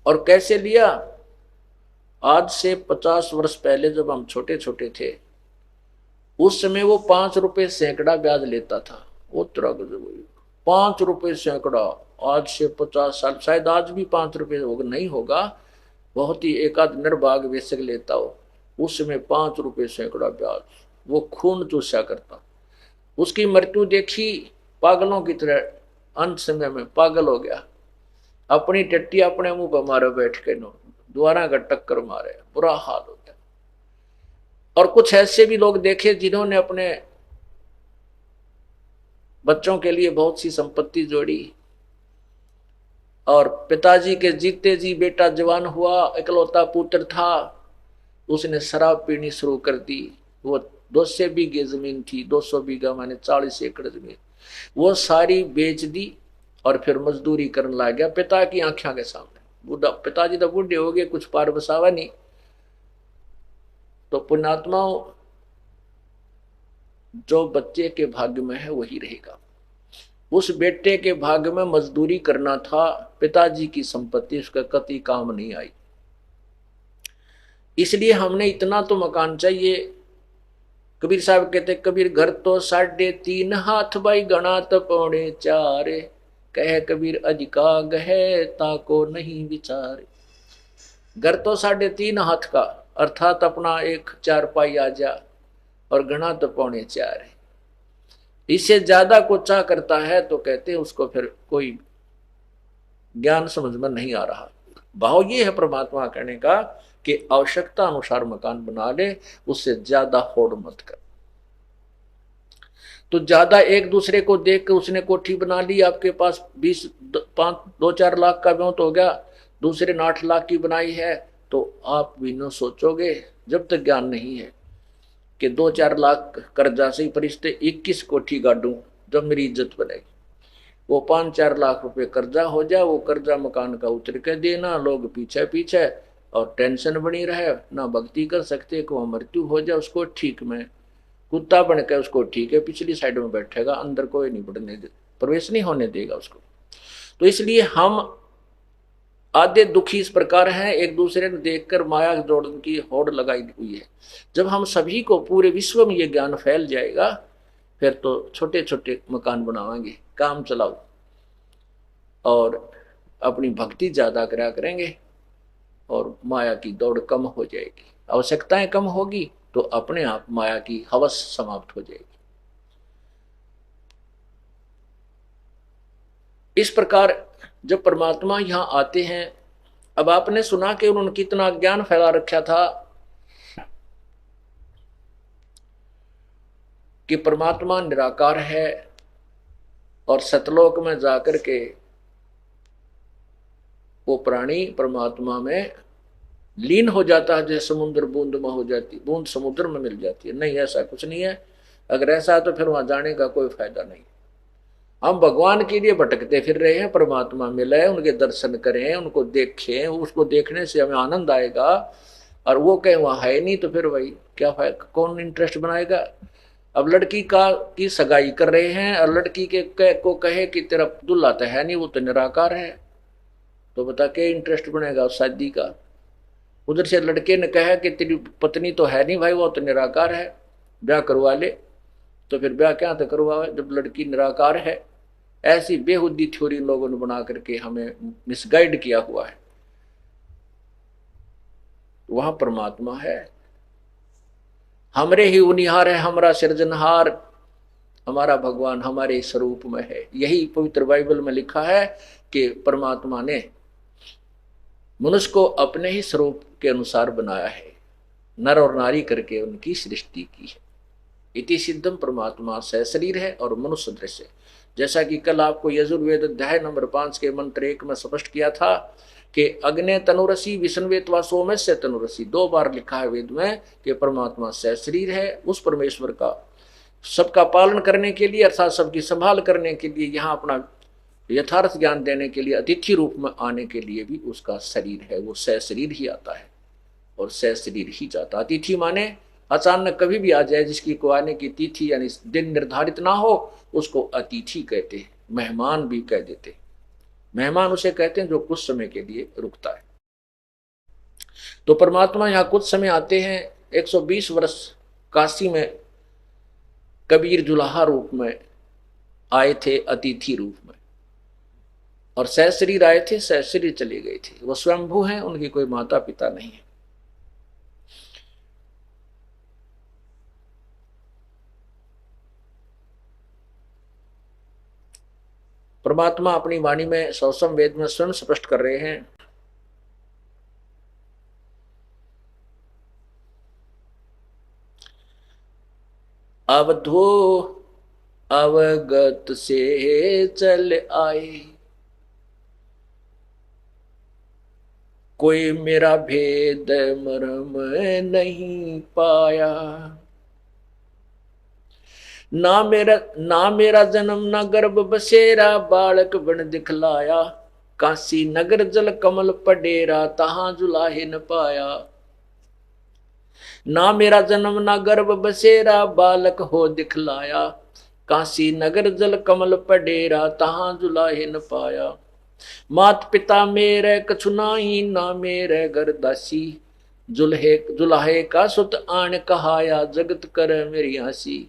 S1: और कैसे लिया, आज से 50 वर्ष पहले जब हम छोटे छोटे थे, उस समय वो 5 रुपए सैकड़ा ब्याज लेता था। वो 5 रुपए सैकड़ा, आज से 50 साल, शायद आज भी 5 रुपए नहीं होगा, बहुत ही एकाध निर्भाग वेशक लेता हो। उस समय 5 रुपए सैकड़ा ब्याज, वो खून चूसा करता। उसकी मृत्यु देखी पागलों की तरह, अंत समय में पागल हो गया, अपनी टट्टी अपने मुंह पर मारे बैठ के, द्वारा का टक्कर मारे, बुरा हाल हो गया। और कुछ ऐसे भी लोग देखे जिन्होंने अपने बच्चों के लिए बहुत सी संपत्ति जोड़ी, और पिताजी के जीते जी बेटा जवान हुआ, इकलौता पुत्र था, उसने शराब पीनी शुरू कर दी। वो 200 बीघे जमीन थी, 200 बीघा माने 40 एकड़ जमीन, वो सारी बेच दी और फिर मजदूरी करने लग गया पिता की आंखों के सामने। बूढ़ा पिताजी तो बूढ़े हो गए, कुछ पार बसावा नहीं। तो पुण्यात्माओं, जो बच्चे के भाग्य में है वही रहेगा। उस बेटे के भाग्य में मजदूरी करना था, पिताजी की संपत्ति उसका कति काम नहीं आई। इसलिए हमने इतना तो मकान चाहिए। कबीर साहब कहते, कबीर घर तो 3.5 हाथ भाई, गणा तो 4.25, कह कबीर अधिका गहे ताको नहीं विचारे। घर तो 3.5 हाथ का, अर्थात अपना एक 4 पाई आ जा, और गणा तो 4.25 है। इससे ज्यादा को चाह करता है तो कहते हैं उसको फिर कोई ज्ञान समझ में नहीं आ रहा। भाव ये है परमात्मा कहने का कि आवश्यकता अनुसार मकान बना ले, उससे ज्यादा होड़ मत कर। तो ज्यादा एक दूसरे को देख के उसने कोठी बना ली, आपके पास 2-4 लाख का ब्योंत हो गया, दूसरे ने 8 लाख की बनाई है, तो आप भी न सोचोगे, जब तक ज्ञान नहीं है, कि 2-4 लाख कर्जा से परिस्थिति 21 कोठी गाड़ू जब मेरी इज्जत बनेगी। वो 5-4 लाख रुपए कर्जा हो जाए, वो कर्जा मकान का उतर के देना, लोग पीछे पीछे, और टेंशन बनी रहे, ना भक्ति कर सकते, कि वह मृत्यु हो जाए उसको ठीक में कुत्ता बन के उसको ठीक है पिछली साइड में बैठेगा, अंदर कोई नहीं बढ़ने दे, प्रवेश नहीं होने देगा उसको। तो इसलिए हम आधे दुखी इस प्रकार हैं, एक दूसरे ने देखकर माया जोड़ की होड़ लगाई हुई है। जब हम सभी को पूरे विश्व में ये ज्ञान फैल जाएगा, फिर तो छोटे छोटे मकान बनावाएंगे, काम चलाओ, और अपनी भक्ति ज्यादा करा करेंगे और माया की दौड़ कम हो जाएगी, आवश्यकताएं कम होगी, तो अपने आप माया की हवस समाप्त हो जाएगी। इस प्रकार जब परमात्मा यहां आते हैं, अब आपने सुना कि उन्होंने कितना ज्ञान फैला रखा था कि परमात्मा निराकार है, और सतलोक में जाकर के वो प्राणी परमात्मा में लीन हो जाता है, जैसे समुद्र बूंद में हो जाती, बूंद समुद्र में मिल जाती है। नहीं, ऐसा कुछ नहीं है। अगर ऐसा है तो फिर वहां जाने का कोई फायदा नहीं। हम भगवान के लिए भटकते फिर रहे हैं, परमात्मा मिले, उनके दर्शन करें, उनको देखें, उसको देखने से हमें आनंद आएगा, और वो कहें वहां है नहीं, तो फिर वही क्या फायदा, कौन इंटरेस्ट बनाएगा। अब लड़की की सगाई कर रहे हैं, और लड़की को कहे कि तेरा दुल्हा तो है नहीं, वो तो निराकार है, तो बता के इंटरेस्ट बनेगा शादी का। उधर से लड़के ने कहा कि तेरी पत्नी तो है नहीं भाई, वो तो निराकार है, ब्याह करवा ले, तो फिर ब्याह क्या तो करवाए जब लड़की निराकार है। ऐसी बेहुदी थ्योरी लोगों ने बना करके हमें मिसगाइड किया हुआ है। वहां परमात्मा है, हमरे ही उनिहार है, हमारा सृजनहार, हमारा भगवान हमारे स्वरूप में है। यही पवित्र बाइबल में लिखा है कि परमात्मा ने मनुष्य को अपने ही स्वरूप के अनुसार बनाया है, नर और नारी करके उनकी सृष्टि की है। इति सिद्धम, परमात्मा सशरीर है और मनुष्य सदृश है। जैसा कि कल आपको यजुर्वेद अध्याय नंबर 5 के मंत्र 1 में स्पष्ट किया था कि अग्ने तनुरसी विष्णुवेत्वा सोमस्य तनुरसी, 2 बार लिखा है वेद में कि परमात्मा सशरीर है। उस परमेश्वर का सबका पालन करने के लिए, अर्थात सबकी संभाल करने के लिए, यहाँ अपना यथार्थ ज्ञान देने के लिए, अतिथि रूप में आने के लिए भी उसका शरीर है। वो सशरीर ही आता है और सशरीर ही जाता। अतिथि माने अचानक कभी भी आ जाए, जिसकी को आने की तिथि यानी दिन निर्धारित ना हो, उसको अतिथि कहते हैं। मेहमान भी कह देते हैं। मेहमान उसे कहते हैं जो कुछ समय के लिए रुकता है। तो परमात्मा यहाँ कुछ समय आते हैं। 120 वर्ष काशी में कबीर जुलाहा रूप में आए थे, अतिथि रूप में, और सशरीर आए थे, सशरीर चले गए थे। वो स्वयंभू हैं, उनकी कोई माता पिता नहीं है। परमात्मा अपनी वाणी में सौसम वेद में स्वयं स्पष्ट कर रहे हैं। अवधो अवगत से चल आए, कोई मेरा भेद मर्म नहीं पाया। ना मेरा जन्म ना गर्भ बसेरा, बालक बन दिखलाया। काशी नगर जल कमल पडेरा, तहां जुलाहे न पाया। ना मेरा जन्म ना गर्भ बसेरा, बालक हो दिखलाया। काशी नगर जल कमल पडेरा, तहां जुलाहे न पाया। मात पिता मेरे कछु नाही, ना मेरे घर दासी। जुलाहे का सुत आन कहाया, जगत कर मेरी हंसी।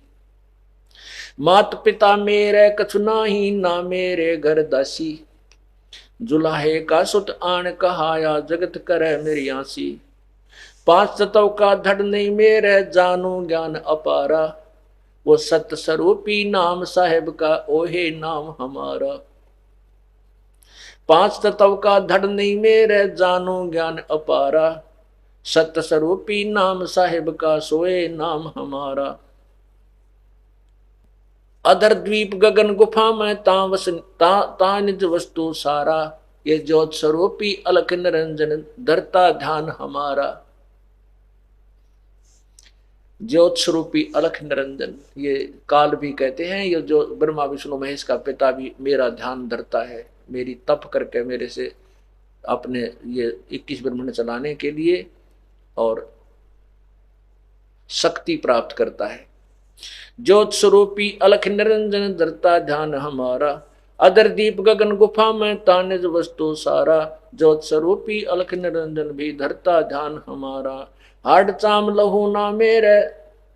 S1: मात पिता मेरे कछु नाही, ना मेरे घर दासी। जुलाहे का सुत आन कहाया, जगत करे मेरी आसी। 5 तत्व का धड़ नहीं मेरे, जानू ज्ञान अपारा। वो सत्य स्वरूपी नाम साहेब का, ओहे नाम हमारा। 5 तत्व का धड़ नहीं मेरे, जानू ज्ञान अपारा। सत्य स्वरूपी नाम साहेब का, सोए नाम हमारा। अधर द्वीप गगन गुफा में, ता निज वस्तु सारा। ये ज्योत स्वरूपी अलख निरंजन, धरता ध्यान हमारा। ज्योत स्वरूपी अलख निरंजन, ये काल भी कहते हैं। ये जो ब्रह्मा विष्णु महेश का पिता भी मेरा ध्यान धरता है, मेरी तप करके मेरे से अपने ये 21 ब्रह्मांड चलाने के लिए और शक्ति प्राप्त करता है। ज्योत स्वरूपी अलख निरंजन, धरता ध्यान हमारा। अदर दीप गगन गुफा में तानिज वस्तु सारा, ज्योत स्वरूपी अलख निरंजन भी धरता ध्यान हमारा। हाड चाम लहू ना मेरे,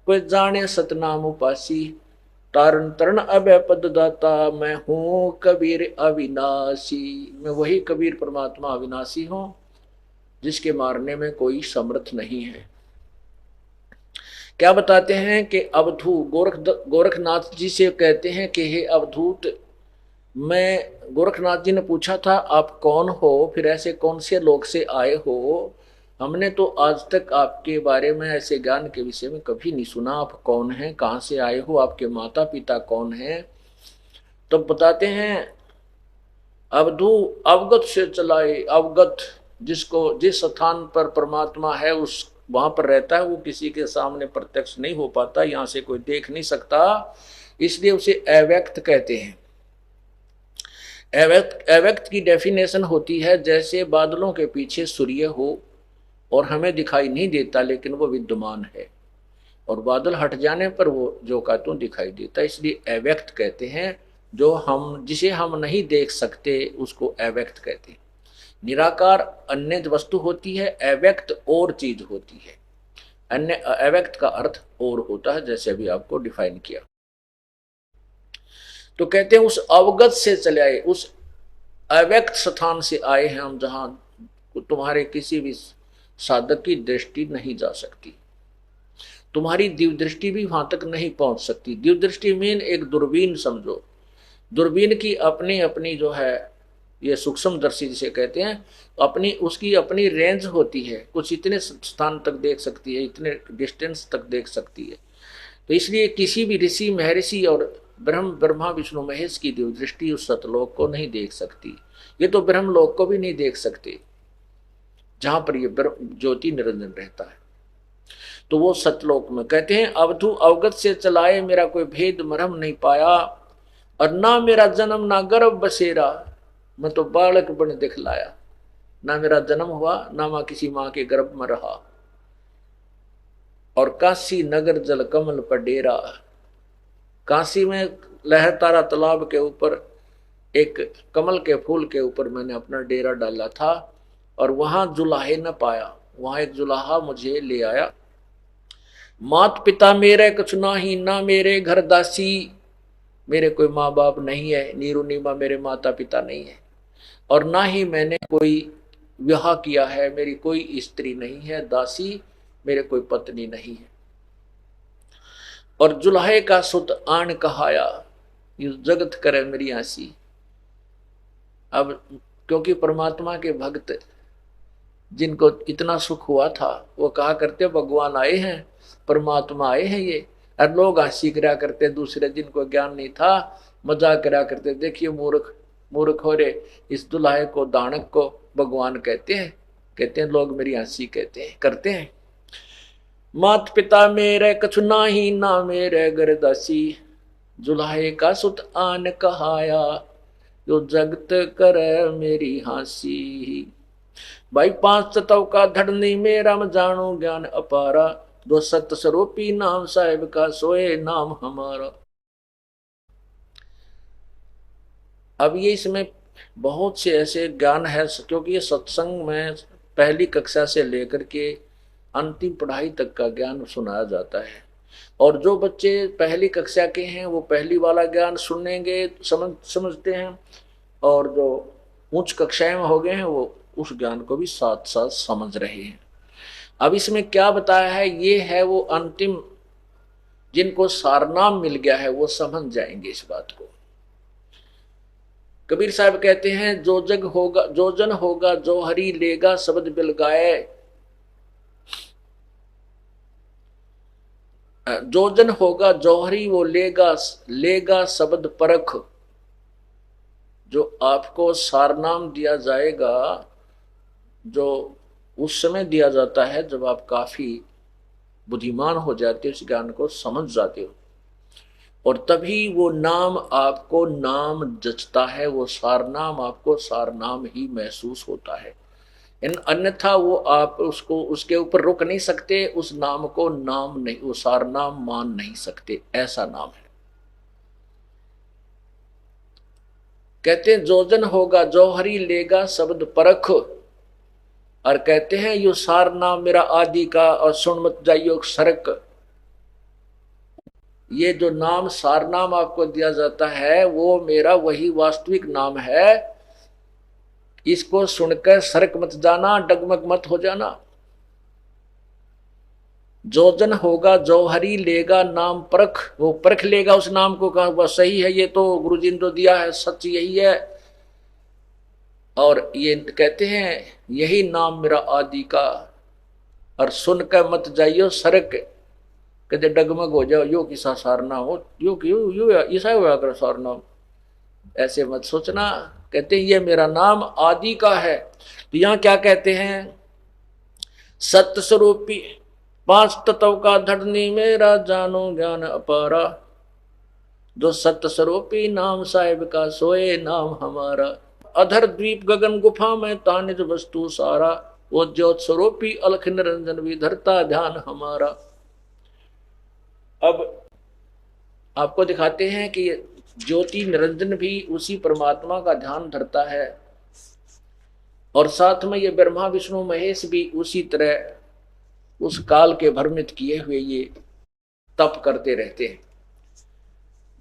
S1: कोई जाने सतनाम उपासी, तारण तरण अभय पद दाता, मैं हूं कबीर अविनाशी। मैं वही कबीर परमात्मा अविनाशी हूं, जिसके मारने में कोई समर्थ नहीं है। क्या बताते हैं कि अवधू गोरखनाथ जी से कहते हैं कि हे अवधूत, मैं गोरखनाथ जी ने पूछा था आप कौन हो, फिर ऐसे कौन से लोक से आए हो, हमने तो आज तक आपके बारे में ऐसे ज्ञान के विषय में कभी नहीं सुना। आप कौन हैं, कहाँ से आए हो, आपके माता पिता कौन हैं? तो बताते हैं अवधू अवगत से चलाए। अवगत जिसको जिस स्थान पर परमात्मा है उस वहां पर रहता है, वो किसी के सामने प्रत्यक्ष नहीं हो पाता, यहाँ से कोई देख नहीं सकता, इसलिए उसे अव्यक्त कहते हैं। अव्यक्त की डेफिनेशन होती है जैसे बादलों के पीछे सूर्य हो और हमें दिखाई नहीं देता लेकिन वो विद्यमान है, और बादल हट जाने पर वो जो का त्यों दिखाई देता है, इसलिए अव्यक्त कहते हैं। जो हम जिसे हम नहीं देख सकते उसको अव्यक्त कहते हैं। निराकार अन्य वस्तु होती है, अव्यक्त और चीज होती है। अन्य अव्यक्त का अर्थ और होता है, जैसे अभी आपको डिफाइन किया। तो कहते हैं उस अवगत से चले आए, उस अव्यक्त स्थान से आए हैं हम, जहां तुम्हारे किसी भी साधक की दृष्टि नहीं जा सकती, तुम्हारी दिव्य दृष्टि भी वहां तक नहीं पहुंच सकती। दिव्य दृष्टि मीन एक दूरबीन समझो। दूरबीन की अपनी अपनी जो है, ये सूक्ष्म दर्शी जिसे कहते हैं, अपनी उसकी अपनी रेंज होती है, कुछ इतने स्थान तक देख सकती है, इतने डिस्टेंस तक देख सकती है। तो इसलिए किसी भी ऋषि महर्षि और ब्रह्मा विष्णु महेश की दिव्य दृष्टि उस सतलोक को नहीं देख सकती। ये तो ब्रह्मलोक को भी नहीं देख सकते जहां पर ये ज्योति निरंजन रहता है। तो वो सतलोक में कहते हैं अवधू अवगत से चलाए, मेरा कोई भेद मरहम नहीं पाया, और ना मेरा जन्म ना गर्भ बसेरा, मैं तो बालक बन दिखलाया। ना मेरा जन्म हुआ, ना मैं किसी माँ के गर्भ में रहा, और काशी नगर जल कमल पर डेरा। काशी में लहर तारा तालाब के ऊपर एक कमल के फूल के ऊपर मैंने अपना डेरा डाला था, और वहां जुलाहे न पाया, वहां एक जुलाहा मुझे ले आया। मात पिता मेरे कुछ ना ही, ना मेरे घर दासी, मेरे कोई माँ बाप नहीं है, नीरू नीमा मेरे माता पिता नहीं है, और ना ही मैंने कोई विवाह किया है, मेरी कोई स्त्री नहीं है, दासी मेरे कोई पत्नी नहीं है। और जुल्हे का सुत आन कहाया, यू जगत करे मेरी आसी। अब क्योंकि परमात्मा के भक्त जिनको इतना सुख हुआ था वो कहा करते भगवान आए हैं, परमात्मा आए हैं ये, और लोग हंसी करा करते, दूसरे जिनको ज्ञान नहीं था मजाक करा करते, देखिए मूर्ख मूर्ख हो रे, इस दुल्हे को दानक को भगवान कहते हैं लोग मेरी हंसी कहते हैं करते हैं। मात पिता मेरे कछु ना ही, ना मेरे घर दासी, जुल्हे का सुत आन कहाया, जो जगत करे मेरी हंसी। भाई 5 तत्व का धड़नी मेरा म जानो ज्ञान अपारा, दो सत स्वरूपी नाम साहेब का सोए नाम हमारा। अब ये इसमें बहुत से ऐसे ज्ञान है, क्योंकि ये सत्संग में पहली कक्षा से लेकर के अंतिम पढ़ाई तक का ज्ञान सुनाया जाता है, और जो बच्चे पहली कक्षा के हैं वो पहली वाला ज्ञान सुनेंगे, समझते हैं, और जो उच्च कक्षाएं में हो गए हैं वो उस ज्ञान को भी साथ साथ समझ रहे हैं। अब इसमें क्या बताया है, ये है वो अंतिम, जिनको सारनाम मिल गया है वो समझ जाएंगे इस बात को। कबीर साहब कहते हैं जो जग होगा जो जन होगा जो हरि लेगा शब्द बिल गाए, जो जन होगा जो हरि वो लेगा शब्द परख। जो आपको सारनाम दिया जाएगा, जो उस समय दिया जाता है जब आप काफी बुद्धिमान हो जाते हो, उस ज्ञान को समझ जाते हो, और तभी वो नाम आपको नाम जचता है, वो सारनाम आपको सारनाम ही महसूस होता है। अन्यथा वो आप उसको उसके ऊपर रुक नहीं सकते, उस नाम को नाम नहीं, वो सारनाम मान नहीं सकते, ऐसा नाम है। कहते हैं जोजन होगा जौहरी लेगा शब्द परख, और कहते हैं यो सार नाम मेरा आदि का और सुन मत जाइयो सरक। ये जो नाम सार नाम आपको दिया जाता है वो मेरा वही वास्तविक नाम है, इसको सुनकर सरक मत जाना, डगमग मत हो जाना। जोजन होगा जौहरी लेगा नाम परख, वो परख लेगा उस नाम को, कहा वह सही है, ये तो गुरुजी ने जो दिया है सच यही है। और ये कहते हैं यही नाम मेरा आदि का, और सुनकर मत जाइयो सरक, कहते डगमग हो जाओ, यो किसा सारना हो, यो क्यों यो ऐसा हुआ कर सारना, ऐसे मत सोचना। कहते हैं ये मेरा नाम आदि का है। तो यहां क्या कहते हैं, सत्य स्वरूपी पांच तत्व का धरनी मेरा जानो ज्ञान अपारा, जो सत्य स्वरूपी नाम साहिब का सोए नाम हमारा, अधर द्वीप गगन गुफा में तानिज वस्तु सारा, वो ज्योत स्वरूपी अलख निरंजन भी धरता ध्यान हमारा। अब आपको दिखाते हैं कि ज्योति निरंजन भी उसी परमात्मा का ध्यान धरता है, और साथ में ये ब्रह्मा विष्णु महेश भी उसी तरह उस काल के भ्रमित किए हुए ये तप करते रहते हैं।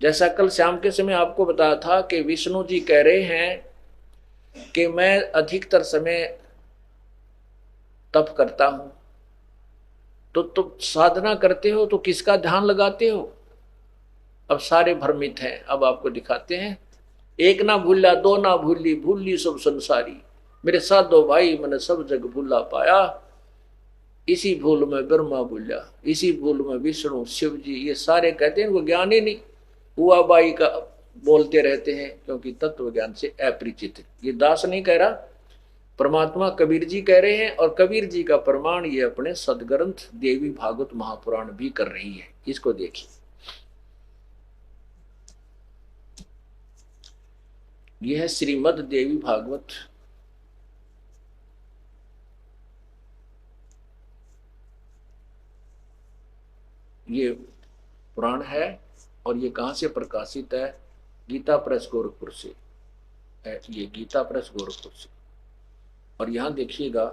S1: जैसा कल शाम के समय आपको बताया था कि विष्णु जी कह रहे हैं कि मैं अधिकतर समय तप करता हूं, तो तुम साधना करते हो तो किसका ध्यान लगाते हो? अब सारे भ्रमित हैं। अब आपको दिखाते हैं, एक ना भूला दो ना भूली, भूली सब संसारी, मेरे साथ दो भाई मैंने सब जग भूला पाया, इसी भूल में ब्रह्मा भूला, इसी भूल में विष्णु शिव जी, ये सारे कहते हैं वो ज्ञान ही नहीं हुआ बाई का बोलते रहते हैं, क्योंकि तत्व ज्ञान से अपरिचित है। ये दास नहीं कह रहा, परमात्मा कबीर जी कह रहे हैं, और कबीर जी का प्रमाण ये अपने सदग्रंथ देवी भागवत महापुराण भी कर रही है। इसको देखिए, यह है श्रीमद् देवी भागवत, ये पुराण है, और ये कहां से प्रकाशित है? गीता प्रेस गोरखपुर से है, ये गीता प्रेस गोरखपुर से। और यहां देखिएगा,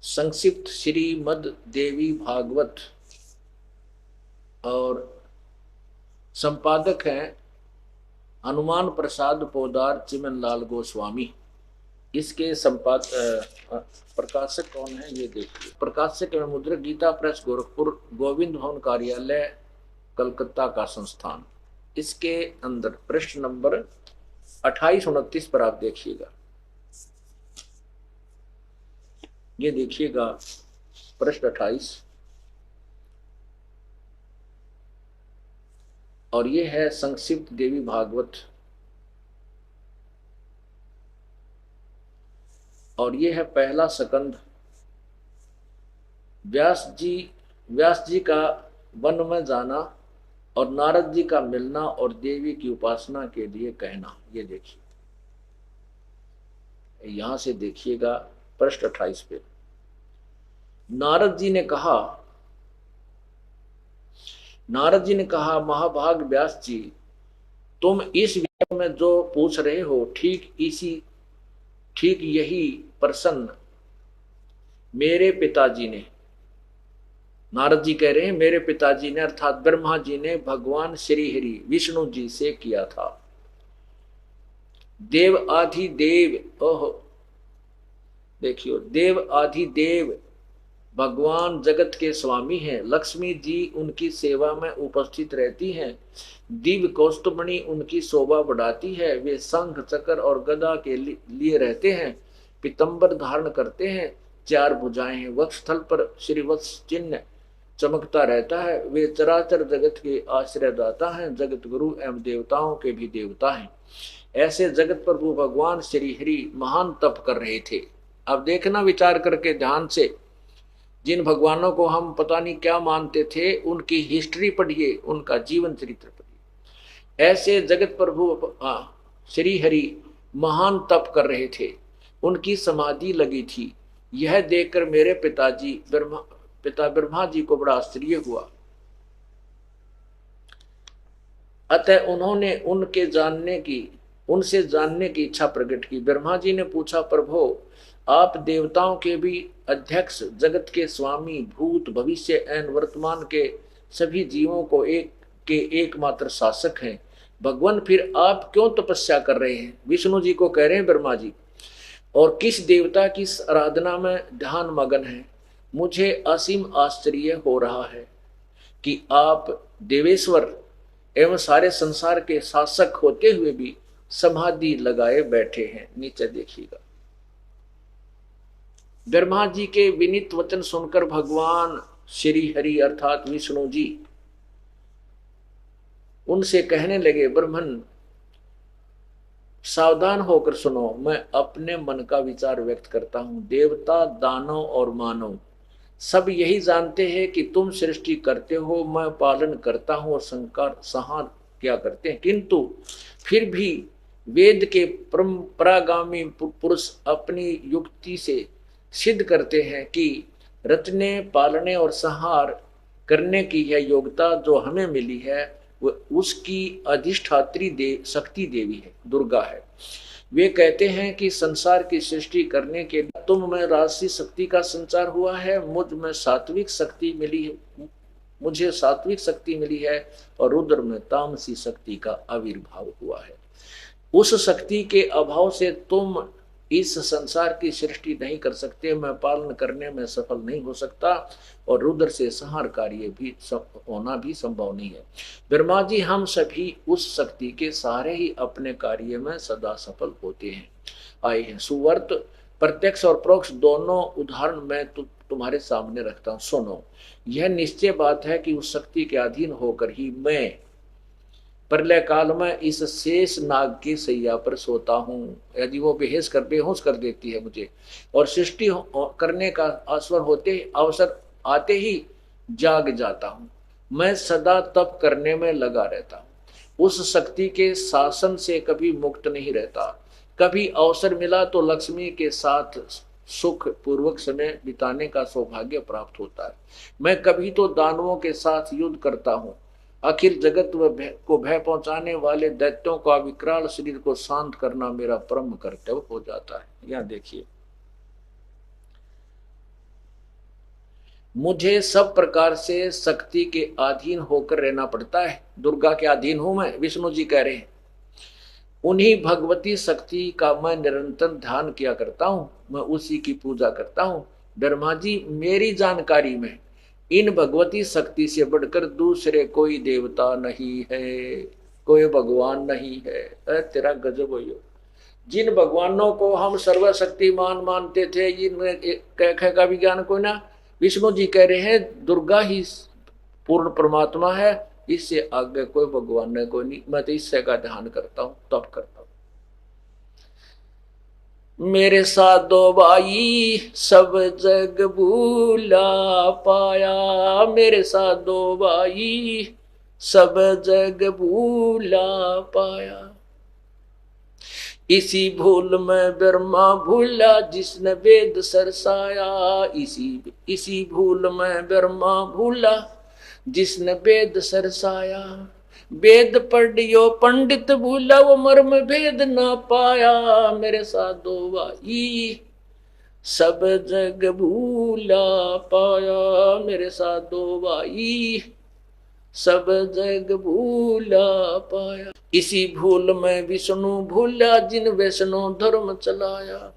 S1: संक्षिप्त श्रीमद् देवी भागवत, और संपादक हैं हनुमान प्रसाद पोदार चिमन लाल गोस्वामी। इसके प्रकाशक कौन है ये देखिए, प्रकाशक एवं मुद्रक गीता प्रेस गोरखपुर, गोविंद भवन कार्यालय कलकत्ता का संस्थान। इसके अंदर पृष्ठ नंबर 28-29 पर आप देखिएगा, ये देखिएगा पृष्ठ 28, और ये है संक्षिप्त देवी भागवत, और ये है पहला सकंद। व्यास जी का वन में जाना और नारद जी का मिलना और देवी की उपासना के लिए कहना, ये देखिए, यहां से देखिएगा पृष्ठ 28 पे। नारद जी ने कहा महाभाग व्यास जी, तुम इस विषय में जो पूछ रहे हो ठीक यही प्रसन्न मेरे पिताजी ने, नारद जी कह रहे हैं मेरे पिताजी ने अर्थात ब्रह्मा जी ने भगवान श्री हरि विष्णु जी से किया था। देव आदि देव, ओहो देखियो, देव आदि देव भगवान जगत के स्वामी हैं, लक्ष्मी जी उनकी सेवा में उपस्थित रहती हैं, दिव्य कौस्तुभमणि उनकी शोभा बढ़ाती है, वे शंख चक्र और गदा के लिए रहते हैं, पीतंबर धारण करते हैं, 4 भुजाएं हैं, वक्षस्थल पर श्रीवत्स चिन्ह चमकता रहता है, वे चराचर जगत के आश्रयदाता हैं, जगत गुरु एवं देवताओं के भी देवता हैं। ऐसे जगत प्रभु भगवान श्री हरि महान तप कर रहे थे। अब देखना विचार करके ध्यान से, जिन भगवानों को हम पता नहीं क्या मानते थे उनकी हिस्ट्री पढ़िए, उनका जीवन चरित्र पढ़िए। ऐसे जगत प्रभु श्री हरि महान तप कर रहे थे, उनकी समाधि लगी थी। यह देखकर मेरे पिता ब्रह्मा जी को बड़ा आश्चर्य हुआ। अतः उन्होंने उनसे जानने की इच्छा प्रकट की। ब्रह्मा जी ने पूछा, प्रभो आप देवताओं के भी अध्यक्ष, जगत के स्वामी, भूत भविष्य एवं वर्तमान के सभी जीवों को एकमात्र शासक हैं, भगवान फिर आप क्यों तपस्या कर रहे हैं? विष्णु जी को कह रहे हैं ब्रह्मा जी, और किस देवता की आराधना में ध्यान मगन है? मुझे असीम आश्चर्य हो रहा है कि आप देवेश्वर एवं सारे संसार के शासक होते हुए भी समाधि लगाए बैठे हैं। नीचे देखिएगा। ब्रह्मा जी के विनीत वचन सुनकर भगवान श्री हरि अर्थात विष्णु जी उनसे कहने लगे, ब्रह्मन सावधान होकर सुनो, मैं अपने मन का विचार व्यक्त करता हूं। देवता, दानव और मानव सब यही जानते हैं कि तुम सृष्टि करते हो, मैं पालन करता हूं और संहार क्या करते हैं, किंतु फिर भी वेद के परंपरागामी पुरुष अपनी युक्ति से सिद्ध करते हैं कि रचने, पालने और संहार करने की यह योग्यता जो हमें मिली है उसकी अधिष्ठात्री शक्ति देवी है, दुर्गा है। वे कहते हैं कि संसार की सृष्टि करने के लिए तुम में राजसी शक्ति का संचार हुआ है, मुझे सात्विक शक्ति मिली है और रुद्र में तामसी शक्ति का आविर्भाव हुआ है। उस शक्ति के अभाव से तुम इस संसार की सृष्टि नहीं कर सकते, मैं पालन करने में सफल नहीं हो सकता और रुद्र से संहार कार्य भी होना भी संभव नहीं है। ब्रह्मा जी, हम सभी उस शक्ति के सहारे ही अपने कार्य में सदा सफल होते हैं आए हैं। सुवर्त, प्रत्यक्ष और परोक्ष दोनों उदाहरण मैं तुम्हारे सामने रखता हूं, सुनो। यह निश्चय बात है कि उस शक्ति के अधीन होकर ही मैं प्रलय काल में इस शेष नाग की सैया पर सोता हूँ। यदि वो बेहोश कर देती है मुझे और सृष्टि करने का अवसर आते ही जाग जाता हूँ। मैं सदा तप करने में लगा रहता हूँ, उस शक्ति के शासन से कभी मुक्त नहीं रहता। कभी अवसर मिला तो लक्ष्मी के साथ सुख पूर्वक समय बिताने का सौभाग्य प्राप्त होता है। मैं कभी तो दानवों के साथ युद्ध करता हूँ। अखिल जगत को भय पहुंचाने वाले दैत्यों का विकराल शरीर को शांत करना मेरा परम कर्तव्य हो जाता है। यहां देखिए, मुझे सब प्रकार से शक्ति के अधीन होकर रहना पड़ता है। दुर्गा के अधीन हूं मैं, विष्णु जी कह रहे हैं। उन्हीं भगवती शक्ति का मैं निरंतर ध्यान किया करता हूं, मैं उसी की पूजा करता हूं। ब्रह्मा जी, मेरी जानकारी में इन भगवती शक्ति से बढ़कर दूसरे कोई देवता नहीं है, कोई भगवान नहीं है। तेरा गजब हो। जिन भगवानों को हम सर्वशक्तिमान मानते थे, इन कह का विज्ञान कोई ना, विष्णु जी कह रहे हैं दुर्गा ही पूर्ण परमात्मा है, इससे आगे कोई भगवान नहीं, कोई नहीं। मैं तो इससे का ध्यान करता हूँ, तप करता हूँ। मेरे साथ दो भाई सब जग भूला पाया, मेरे साथ दो भाई सब जग भूला पाया। इसी भूल में ब्रह्मा भूला जिसने वेद सरसाया, इसी भूल में ब्रह्मा भूला जिसने वेद सरसाया। वेद पढ़ियो पंडित भूला, वो मर्म भेद ना पाया। मेरे साथ दो भाई सब जग भूला पाया, मेरे साथ दो भाई सब जग भूला पाया। इसी भूल में विष्णु भूला जिन वैष्णो धर्म चलाया,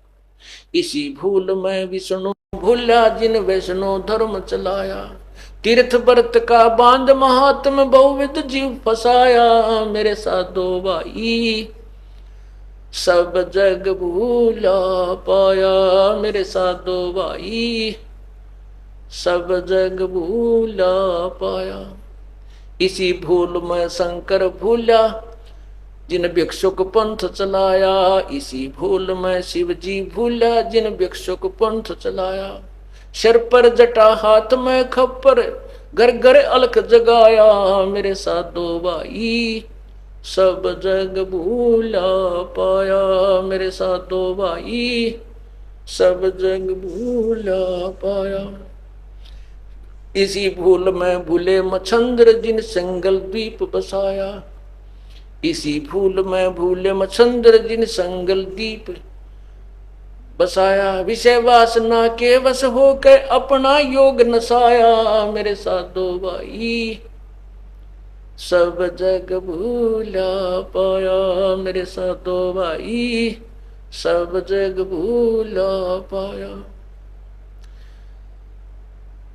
S1: इसी भूल में विष्णु भूला जिन वैष्णो धर्म चलाया। तीर्थ व्रत का बांध महात्म बहुविध जीव फसाया। मेरे साथ दो भाई सब जग भूला पाया, मेरे साथ दो भाई सब जग भूला पाया। इसी भूल में शंकर भूला जिन भिक्षुक पंथ चलाया, इसी भूल में शिव जी भूला जिन भिक्षुक पंथ चलाया। सिर पर जटा हाथ में खप्पर घर घर अलख जगाया। मेरे साथ दो भाई सब जग भूला पाया, मेरे साथ दो भाई सब जग भूला पाया। इसी भूल में भूले मच्छंद्र जिन संगल द्वीप बसाया, इसी भूल में भूले मच्छंदर जिन संगल दीप बसाया, विषय वासना के वश होकर अपना योग नसाया। मेरे साधो भाई सब जग भूला पाया, मेरे साधो भाई सब जग भूला पाया।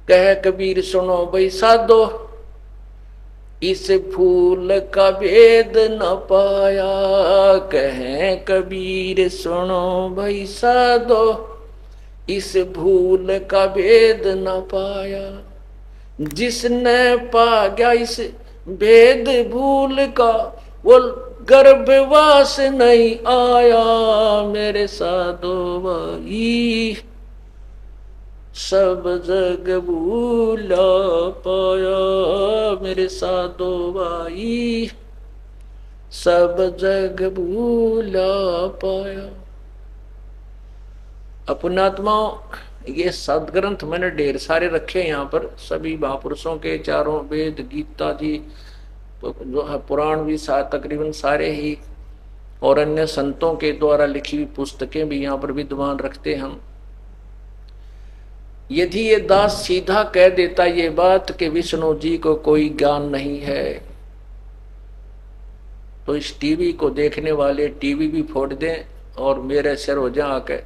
S1: कह कबीर सुनो भाई साधो, इस फूल का भेद न पाया। कहें कबीर सुनो भाई साधो, इस भूल का भेद न पाया। जिसने पा गया इस भेद भूल का, वो गर्भवास नहीं आया। मेरे साधो भाई सब जग भूला पाया, मेरे साधो भाई सब जग भूला पाया। पुण्यात्माओं, ये सदग्रंथ मैंने ढेर सारे रखे यहाँ पर, सभी महापुरुषों के चारों वेद, गीता जी, जो है पुराण भी तकरीबन सारे ही, और अन्य संतों के द्वारा लिखी हुई पुस्तकें भी यहाँ पर विद्वान रखते हम। यदि ये दास सीधा कह देता ये बात कि विष्णु जी को कोई ज्ञान नहीं है, तो इस टीवी को देखने वाले टीवी भी फोड़ दें और मेरे सिर हो जाए आके,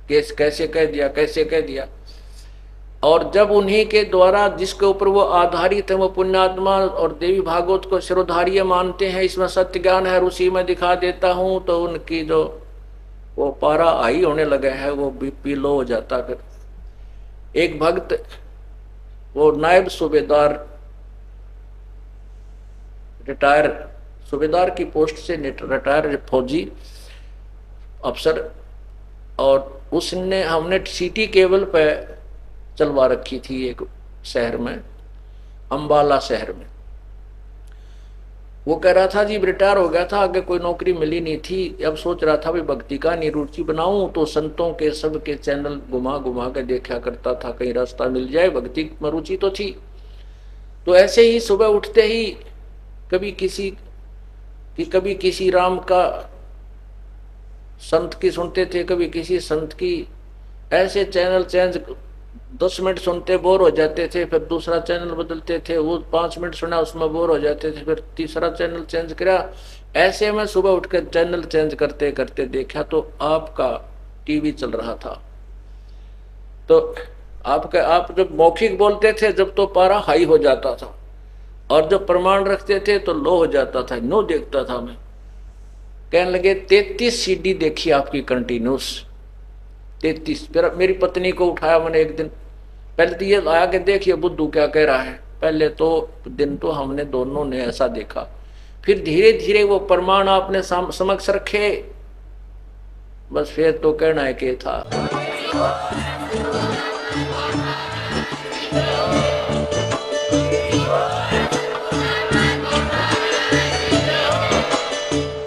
S1: कैसे कह दिया, कैसे कह दिया। और जब उन्हीं के द्वारा जिसके ऊपर वो आधारित है, वो पुण्यात्मा और देवी भागवत को शिरोधार्य मानते हैं, इसमें सत्य ज्ञान है, उसी में दिखा देता हूं, तो उनकी जो वो पारा हाई होने लगे है, वो बीपी लो हो जाता। फिर एक भक्त, वो नायब सूबेदार, रिटायर सूबेदार की पोस्ट से रिटायर फौजी अफसर, और उसने हमने सिटी केबल पे चलवा रखी थी एक शहर में, अंबाला शहर में। वो कह रहा था जी रिटायर हो गया था, आगे कोई नौकरी मिली नहीं थी, अब सोच रहा था भाई भक्ति का निरुचि बनाऊं, तो संतों के सब के चैनल घुमा घुमा के देखा करता था, कहीं रास्ता मिल जाए, भक्ति में रुचि तो थी। तो ऐसे ही सुबह उठते ही कभी किसी राम का संत की सुनते थे, कभी किसी संत की, ऐसे चैनल चेंज, 10 मिनट सुनते बोर हो जाते थे, फिर दूसरा चैनल बदलते थे, वो 5 मिनट सुना उसमें बोर हो जाते थे, फिर तीसरा चैनल चेंज किया। ऐसे में सुबह उठकर चैनल चेंज करते करते देखा तो आपका टीवी चल रहा था। तो आप जब मौखिक बोलते थे जब तो पारा हाई हो जाता था, और जब प्रमाण रखते थे तो लो हो जाता था। नो देखता था मैं, कहने लगे 33 सीडी देखी आपकी कंटिन्यूस, 33। फिर मेरी पत्नी को उठाया मैंने एक दिन, पहले तो ये आया कि देखिए बुद्धू क्या कह रहा है। पहले तो दिन तो हमने दोनों ने ऐसा देखा, फिर धीरे धीरे वो प्रमाण आपने समक्ष रखे, बस फिर तो कहना है कि था।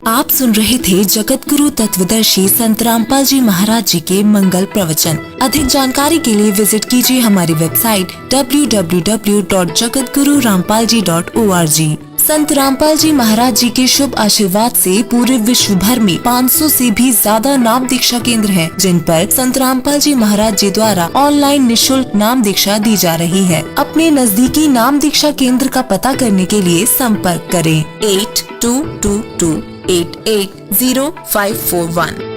S2: आप सुन रहे थे जगत गुरु तत्वदर्शी संत रामपाल जी महाराज जी के मंगल प्रवचन। अधिक जानकारी के लिए विजिट कीजिए हमारी वेबसाइट www.jagatgururampalji.org। संत रामपाल जी महाराज जी के शुभ आशीर्वाद से पूरे विश्व भर में 500 से भी ज्यादा नाम दीक्षा केंद्र हैं, जिन पर संत रामपाल जी महाराज जी द्वारा ऑनलाइन निशुल्क नाम दीक्षा दी जा रही है। अपने नजदीकी नाम दीक्षा केंद्र का पता करने के लिए संपर्क करें 8222880541।